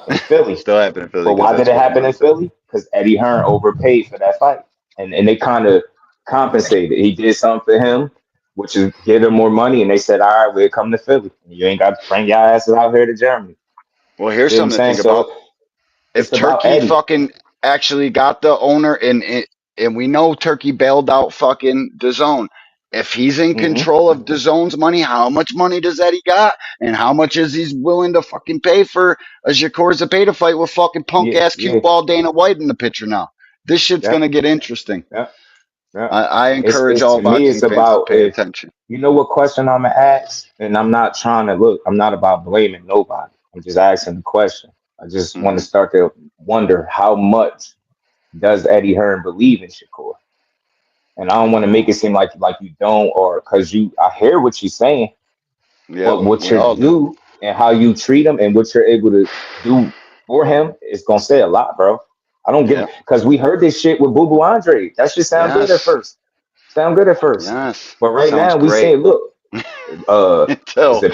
In Philly. still happening, Philly, But because why did that's it where the happen in money's at. Philly? Because Eddie Hearn overpaid for that fight. And they kind of compensated. He did something for him, which is give him more money. And they said, all right, we'll come to Philly. You ain't got to bring your asses out here to Germany. Well, You here's see what I'm something to saying? think about. So If it's about Turkey Eddie. fucking actually got the owner and we know Turkey bailed out fucking DAZN. If he's in Hmm. control of DAZN's money, how much money does Eddie got? And how much is he's willing to fucking pay for a Shakur Zapata fight with fucking punk Yeah, ass cue yeah, ball Dana White in the picture now? This shit's yeah, gonna get interesting. yeah, yeah. I encourage It's all to me, it's boxing fans to about pay if attention. you know what question I'm gonna ask, and I'm not trying to look, I'm not about blaming nobody. I'm just asking the question. I just want to Hmm. start to wonder how much does Eddie Hearn believe in Shakur? And I don't want to make it seem like you don't, or because you I hear what you're saying, Yep, but what we you all do. do and how you treat him and what you're able to do for him is gonna say a lot, bro. I don't give Yep. because we heard this shit with Boo Boo Andre. That should sound good at Yes. first. Sound good at first. Yes. But right Sounds now we great. say, look, uh Until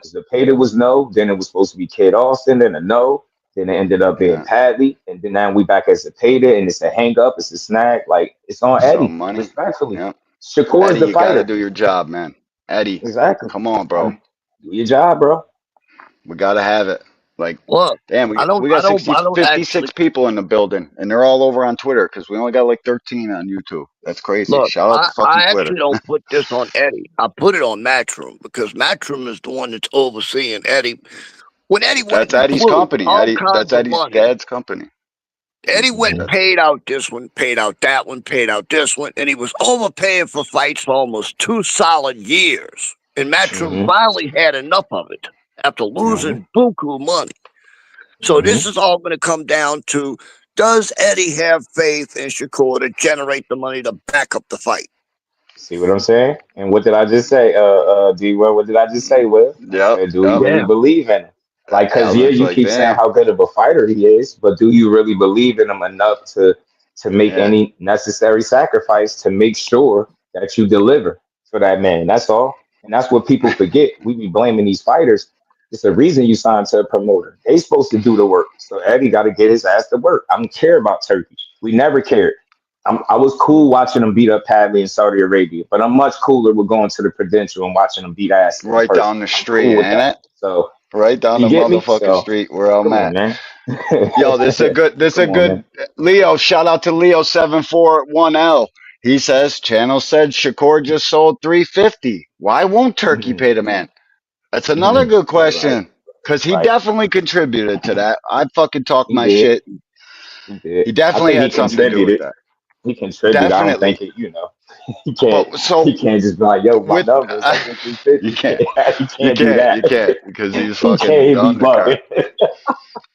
Zepeda was no, then it was supposed to be Kid Austin, then a no, then it ended up being yeah. Padley, and then now we back at Zepeda and it's a hang up, it's a snag, like it's on So Eddie, money. respectfully. Yep. Shakur is Eddie, the you got to fighter. do your job, man. Eddie, Exactly. come on, bro. Do your job, bro. We got to have it. Like, Look, damn, I don't we I got don't 60, I don't 56 actually people in the building, and they're all over on Twitter because we only got like 13 on YouTube. That's crazy. look, Shout out to fucking I Twitter. actually don't put this on Eddie. I put it on Matchroom because Matchroom is the one that's overseeing Eddie. When Eddie went That's and Eddie's blew company. all Eddie, that's kinds of Eddie's money, dad's company. Eddie went and Hmm. paid out this one, paid out that one, paid out this one, and he was overpaying for fights for almost 2 solid years. And Matchroom Hmm. finally had enough of it after Hmm. losing buku money. So Hmm. this is all going to come down to: does Eddie have faith in Shakur to generate the money to back up the fight? See what I'm saying? And what did I just say? D Well, what did I just say, Will? I Yep, said, do we yep. really Yeah. believe in him? Like, cause yeah, Alvin's you like, keep saying damn. how good of a fighter he is, but do you really believe in him enough to make Yeah. any necessary sacrifice to make sure that you deliver for that man? That's all. And that's what people forget. We be blaming these fighters. It's the reason you signed to a promoter. They supposed to do the work. So Eddie got to get his ass to work. I don't care about Turkey. We never cared. I was cool watching them beat up Padley in Saudi Arabia, but I'm much cooler with going to the Prudential and watching them beat ass in Right person. down the I'm street, cool with ain't that. it? So Right down you the get me? motherfucking So street where I'm come on, at. man. Yo, this a Come on, man. good Leo. Shout out to Leo741L. He says channel said Shakur just sold 350. Why won't Turkey Mhm, pay the man? That's another mhm. good Right, question. Cause he right. definitely contributed to that. I fucking talk He my did. shit. He did. He I definitely think he had something to do with contributed. that. He contributed. I don't Definitely. think it. He can't. But so He can't just be like, "Yo, my with numbers." I did you 350. can't, He can't do that. you can't because he's He fucking can't be done the bugging. car.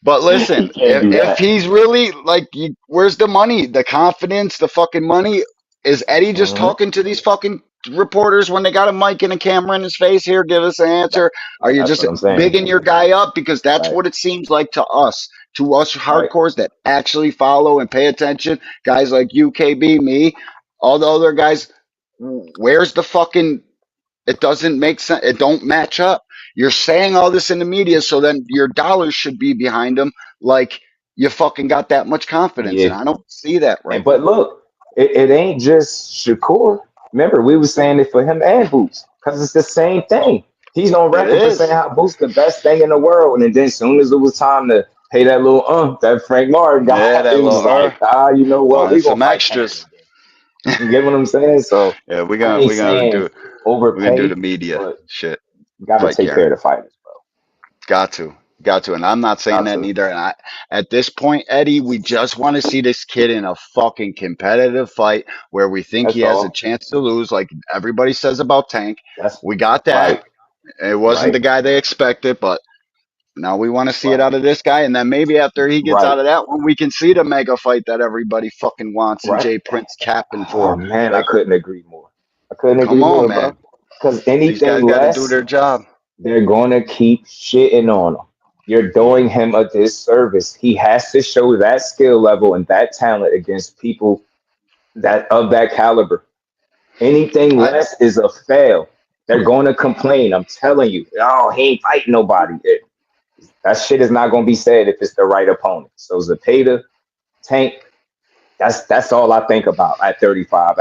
But He listen, can't do if that. he's really like, where's the money, the confidence, the fucking money? Is Eddie just Hmm. talking to these fucking reporters when they got a mic and a camera in his face? Here, give us an That, answer. Are you that's just what I'm saying. bigging your guy up? Because that's Right, what it seems like to us right. hardcores that actually follow and pay attention. Guys like you, KB, me, all the other guys. Where's the fucking it doesn't make sense. It don't match up. You're saying all this in the media, so then your dollars should be behind them. Like you fucking got that much confidence, Yeah. and I don't see that And right but now. look, it ain't just Shakur. Remember, we were saying it for him and Boots because it's the same thing. He's on It record for saying is. how Boots the best thing in the world, and then as soon as it was time to pay that little that Frank Martin Yeah, got, that it little was like, you know what? wanted We gonna some fight Tank in extras. the game. You get what I'm saying? So Yeah, I ain't we're gonna saying do the overpay, media but shit. you got to Fight take care of Karen. the fighters, bro. Got to. Got to. And I'm not saying Got that to. neither. And at this point, Eddie, we just want to see this kid in a fucking competitive fight where we think he That's has a all. chance to lose, like everybody says about Tank. That's We got right, that. It wasn't right, the guy they expected, but now we want to see it right, out of this guy. And then maybe after he gets right, out of that one, we can see the mega fight that everybody fucking wants and right. Jay Prince capping Oh for. man, I Like, couldn't agree more. I couldn't come agree on, more, bro. man. Because These guys anything got to do less, their job. they're going to keep shitting on him. You're doing him a disservice. He has to show that skill level and that talent against people that of that caliber. Anything I, less is a fail. They're going to complain. I'm telling you. Oh, he ain't fighting nobody. That shit is not going to be said if it's the right opponent. So Zepeda, Tank, that's all I think about at 35.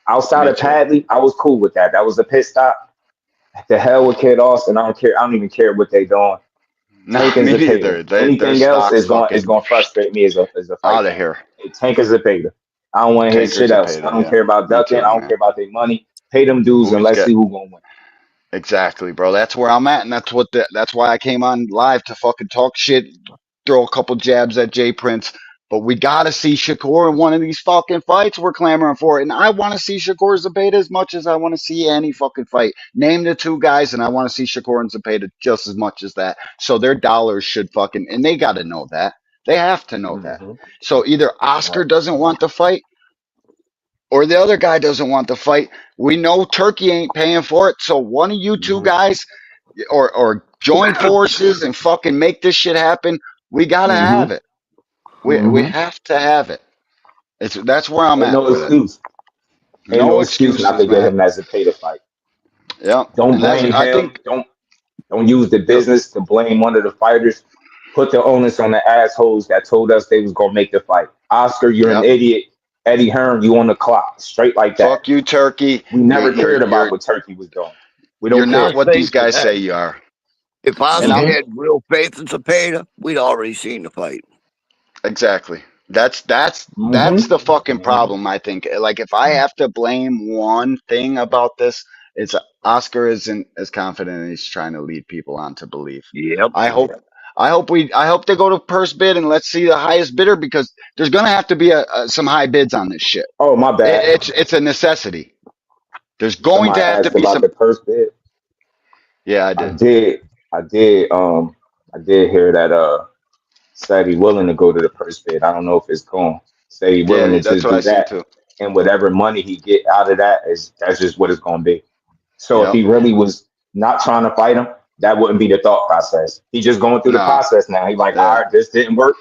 Outside me of too. Padley, I was cool with that. That was a pit stop. The hell with Kid Austin. I don't care. I don't even care what they doing. No, Tank and me Zepeda. neither. Their Anything else stocks is fucking going to frustrate me as a fight out of fan. here. Tank and Zepeda. I don't want to hear Tankers shit of else. I Peta, don't yeah. care about Me ducking. I too, don't care man. about their money. Pay them dues and Who's let's get see who's gonna win. exactly, bro. That's where I'm at, and that's why I came on live to fucking talk shit, throw a couple jabs at Jay Prince. But we gotta see Shakur in one of these fucking fights. We're clamoring for it, and I want to see Shakur Zepeda as much as I want to see any fucking fight. Name the two guys, and I want to see Shakur and Zepeda just as much as that. So their dollars should fucking, and they got to know that. They have to know that. Hmm. So either Oscar Right. doesn't want to fight or the other guy doesn't want to fight. We know Turkey ain't paying for it. So one of you two Hmm. guys or join forces and fucking make this shit happen. We gotta Hmm. have it. We Hmm. have to have it. That's where I'm Ain't at no with it. excuse. Ain't no No excuse not excuses, to get man. him as a pay to fight. Yep. Don't And that's blame I him. think Don't use the yep. business to blame one of the fighters. Put the onus on the assholes that told us they was gonna make the fight. Oscar, you're an Yep. idiot. Eddie Hearn, you on the clock. Straight like that. Fuck you, Turkey. We never cared about what Turkey was doing. We You're don't not care. First what thing these for guys that. say you are. If And Oscar I'm Hmm. had real faith in Zepeda, we'd already seen the fight. exactly. That's Hmm. the fucking Hmm. problem, I think. Like if I have to blame one thing about this, it's Oscar isn't as confident and he's trying to lead people on to believe. Yep. I hope I hope they go to first bid and let's see the highest bidder because there's gonna have to be some high bids on this shit. Oh, my bad. It's a necessity. There's going to Somebody have to asked be about some the purse bid. yeah, I I did. did. I did. I did hear that. Said he willing to go to the purse bid. I don't know if it's going. Say he willing Yeah, to that's just what I do see that, too. and whatever money he get out of that is that's just what it's going to be. So if Yep. he really was not trying to fight him, that wouldn't be the thought process. He just going through the No. process now. He like, all Yeah. right, this didn't work.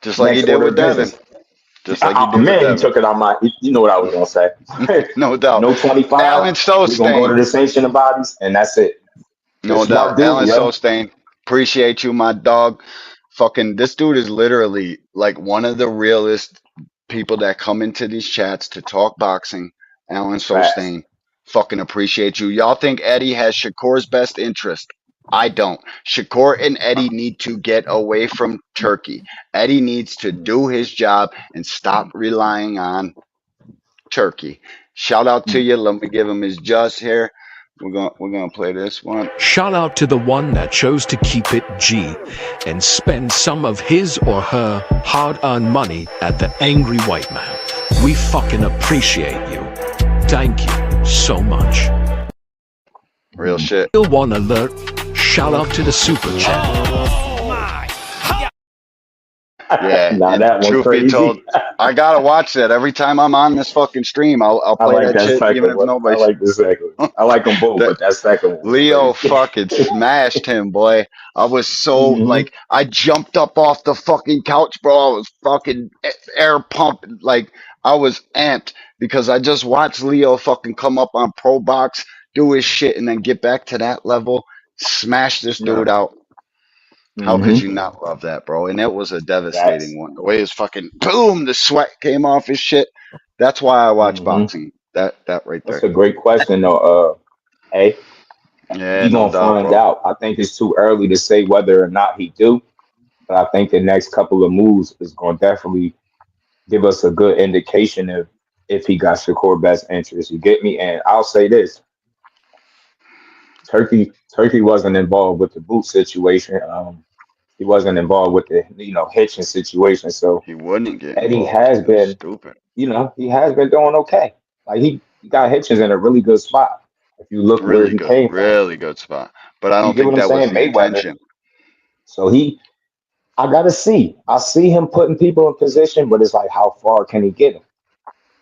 Just like he Next did order with of Devin. business. Just like he did with Man, he Devin. took it on my. You know what I was going to say. No doubt. No 25. Alan We're gonna go to Stostain. the sanctioning bodies, and that's it. The No doubt. smart dude, Alan yo. Sostain, appreciate you, my dog. Fucking, this dude is literally like one of the realest people that come into these chats to talk boxing. Alan Facts. Sostain, fucking appreciate you. Y'all think Eddie has Shakur's best interest? I don't. Shakur and Eddie need to get away from Turkey. Eddie needs to do his job and stop relying on Turkey. Shout out to you. Let me give him his just here. We're gonna play this one. Shout out to the one that chose to keep it G and spend some of his or her hard-earned money at the Angry White Man. We fucking appreciate you. Thank you so much. Real shit. Still one alert. Shout out to the super chat. Yeah. Nah, And that one truth be crazy. told, I gotta watch that every time I'm on this fucking stream. I'll I play like that that shit even second if one. I nobody's. like the second one. I like them both, That but that second one was Leo crazy. fucking smashed him, boy. I was so hmm like, I jumped up off the fucking couch, bro. I was fucking air pumping, like I was amped because I just watched Leo fucking come up on Pro Box, do his shit, and then get back to that level, smash this Yeah. dude out. How could hmm you not love that, bro? And it was a Facts. devastating one. The way his fucking boom, the sweat came off his shit. That's why I watch hmm boxing. That right That's there. a great question, though. Hey, Yeah, we no gonna doubt, find bro. out. I think it's too early to say whether or not he do, but I think the next couple of moves is gonna definitely give us a good indication of if he got Shakur best interest. You get me? And I'll say this: Turkey wasn't involved with the boot situation. He wasn't involved with the hitching situation. So He wouldn't get Eddie involved. has It was been, stupid. he has been doing okay. Like he got Hitchens in a really good spot. If you look where he came from, Really good spot. But I you don't get think what I'm that was saying? the Mayweather. intention. So I gotta see. I see him putting people in position, but it's like how far can he get them?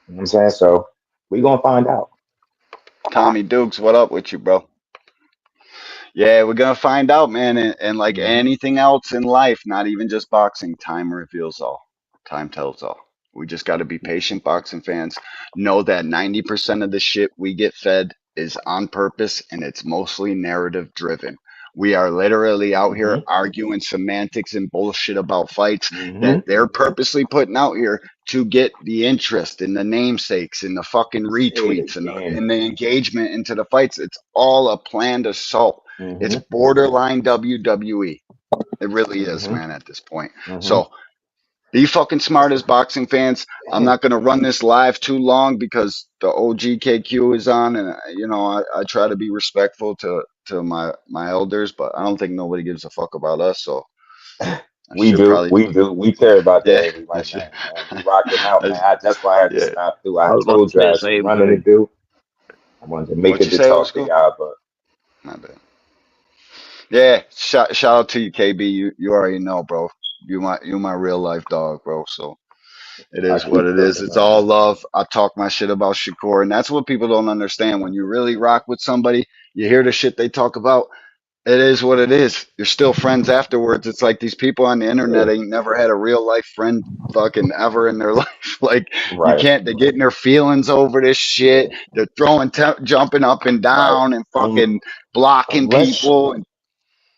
You know what I'm saying? So we gonna find out. Tommy Dukes, what up with you, bro? Yeah, we're gonna find out, man. And like hmm anything else in life, not even just boxing, time reveals all. Time tells all. We just got to be patient, boxing fans. Know that 90% of the shit we get fed is on purpose and it's mostly narrative driven. We are literally out hmm here arguing semantics and bullshit about fights hmm that they're purposely putting out here to get the interest and the namesakes and the fucking Say it retweets again. and the engagement into the fights. It's all a planned assault. It's hmm borderline WWE. It really is, hmm man, at this point. hmm So be fucking smart as boxing fans. I'm Man, not going to run this live too long because the OGKQ is on, and I try to be respectful to my elders, but I don't think nobody gives a fuck about us. So I we should do, probably we do. do, we care about the Yeah, angry I white should. man, man. We rocking out, man. That's why I had to Yeah. stop through. I I had was about told to you say I the had some same running to thing. do. I wanted to make What it you to say, old talk to school? y'all, but My bad. Yeah, shout out to you, KB. You already know, bro. You my real life dog, bro. So it I is what keep it is. looking, It's man. all love. I talk my shit about Shakur, and that's what people don't understand. When you really rock with somebody, you hear the shit they talk about. It is what it is. You're still friends afterwards. It's like these people on the Yeah, internet ain't never had a real life friend fucking ever in their life. Like you right. can't. They're getting their feelings over this shit. Yeah, They're throwing, jumping up and right. down, and Um, fucking blocking unless people. And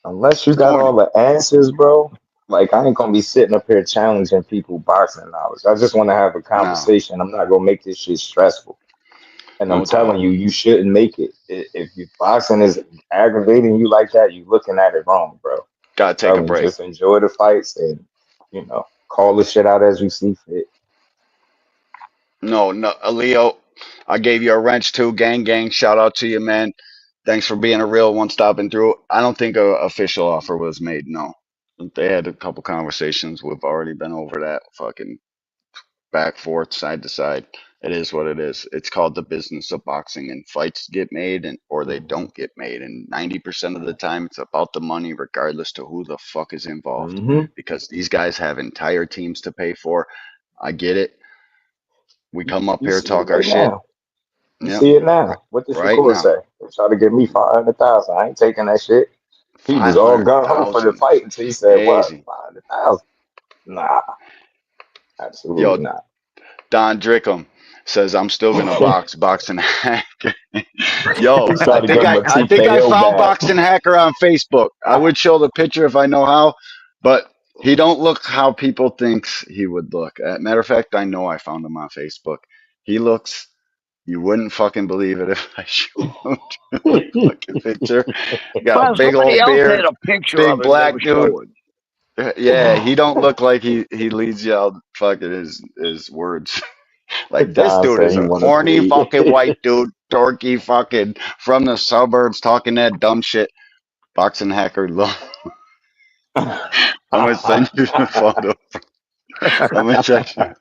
unless you it's got all corny. the answers, bro. Like I ain't gonna be sitting up here challenging people boxing knowledge. I just want to have a No, conversation. I'm not gonna make this shit stressful. And I'm no doubt. telling you, you shouldn't make it. If you boxing is aggravating you like that, you looking at it wrong, bro. Gotta take a Telling you, break. just enjoy the fights and call the shit out as you see fit. No, no, Leo, I gave you a wrench too. Gang, gang. Shout out to you, man. Thanks for being a real one, stopping through. I don't think a official offer was made. No, they had a couple conversations. We've already been over that. Fucking back, forth, side to side. It is what it is. It's called the business of boxing, and fights get made, and or they don't get made. And 90% of the time, it's about the money, regardless to who the fuck is involved. Mm-hmm. Because these guys have entire teams to pay for. I get it. We You, come up you here, see it talk our right shit. now. You Yep. see it Right, now. What did right Shakur now, say? They try to give me 500,000. I ain't taking that shit. He was all gun ho for the 500,000 fight is until he said, "What? crazy. 500,000? Nah, absolutely Yo, not." Don Drickum. Says I'm still gonna boxing hacker. Yo, He's trying to give him a I think I TKO found back. boxing hacker on Facebook. I would show the picture if I know how, but he don't look how people thinks he would look. Matter of fact, I know I found him on Facebook. He looks. You wouldn't fucking believe it if I showed the fucking picture. Got a Well, big somebody old else had beard, a picture of big him they were black dude. showing. Yeah, he don't look like he leads you out fucking his words. Like this Don dude said is he a want to corny bleed. fucking white dude, dorky fucking from the suburbs talking that dumb shit. Boxing hacker. I'm gonna send you the photo. I'm gonna text you.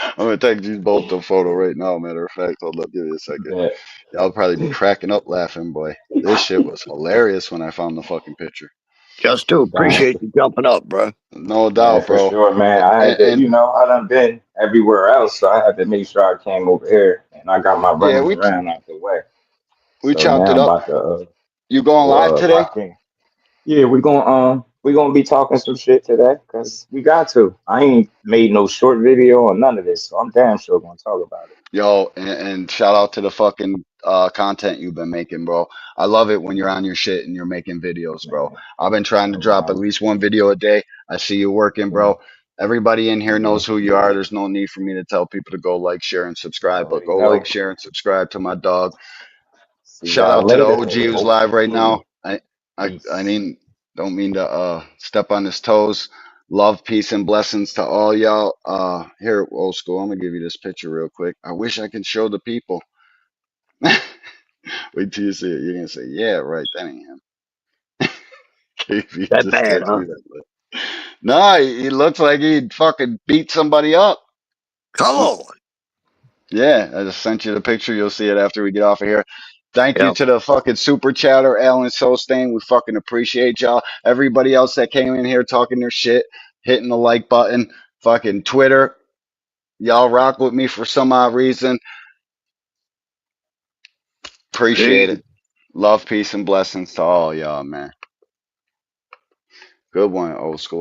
I'm gonna text you both the photo right now. Matter of fact, hold up, give me a second. Yeah. Y'all probably be cracking up laughing, boy. This shit was hilarious when I found the fucking picture. Just to Don, appreciate you jumping up, bro. No man, doubt, for bro. sure, man. I had to, And I done been everywhere else, so I had to make sure I came over here and I got my yeah, runnings around out the way. we So chopped now it I'm up. about to You going live today? lock in. Yeah, we gonna be talking some shit today because we got to. I ain't made no short video or none of this, so I'm damn sure gonna talk about it. Yo, and shout out to the fucking content you've been making, bro. I love it when you're on your shit and you're making videos, bro. Man, I've been trying to no drop at doubt. least one video a day. I see you working, Yeah, bro. Everybody in here yeah. knows who you are. There's no need for me to tell people to go like, share, and You subscribe, but already go like, know. share, and subscribe to my dog. See Shout y'all out to the later. OG who's live right Hopefully. now. I Peace. mean, don't mean to step on his toes. Love, peace, and blessings to all y'all. Here, old school. I'm gonna give you this picture real quick. I wish I could show the people. Wait till you see it. You're gonna say, "Yeah, right, that ain't him." KP That just bad, text huh? me that. No, he looks like he'd fucking beat somebody up. Come on. Yeah, I just sent you the picture. You'll see it after we get off of here. Thank you Yep. to the fucking super chatter, Alan Solstain. We fucking appreciate y'all. Everybody else that came in here talking their shit, hitting the like button, fucking Twitter. Y'all rock with me for some odd reason. Appreciate Peace. it. Love, peace, and blessings to all y'all, man. Good one, old school.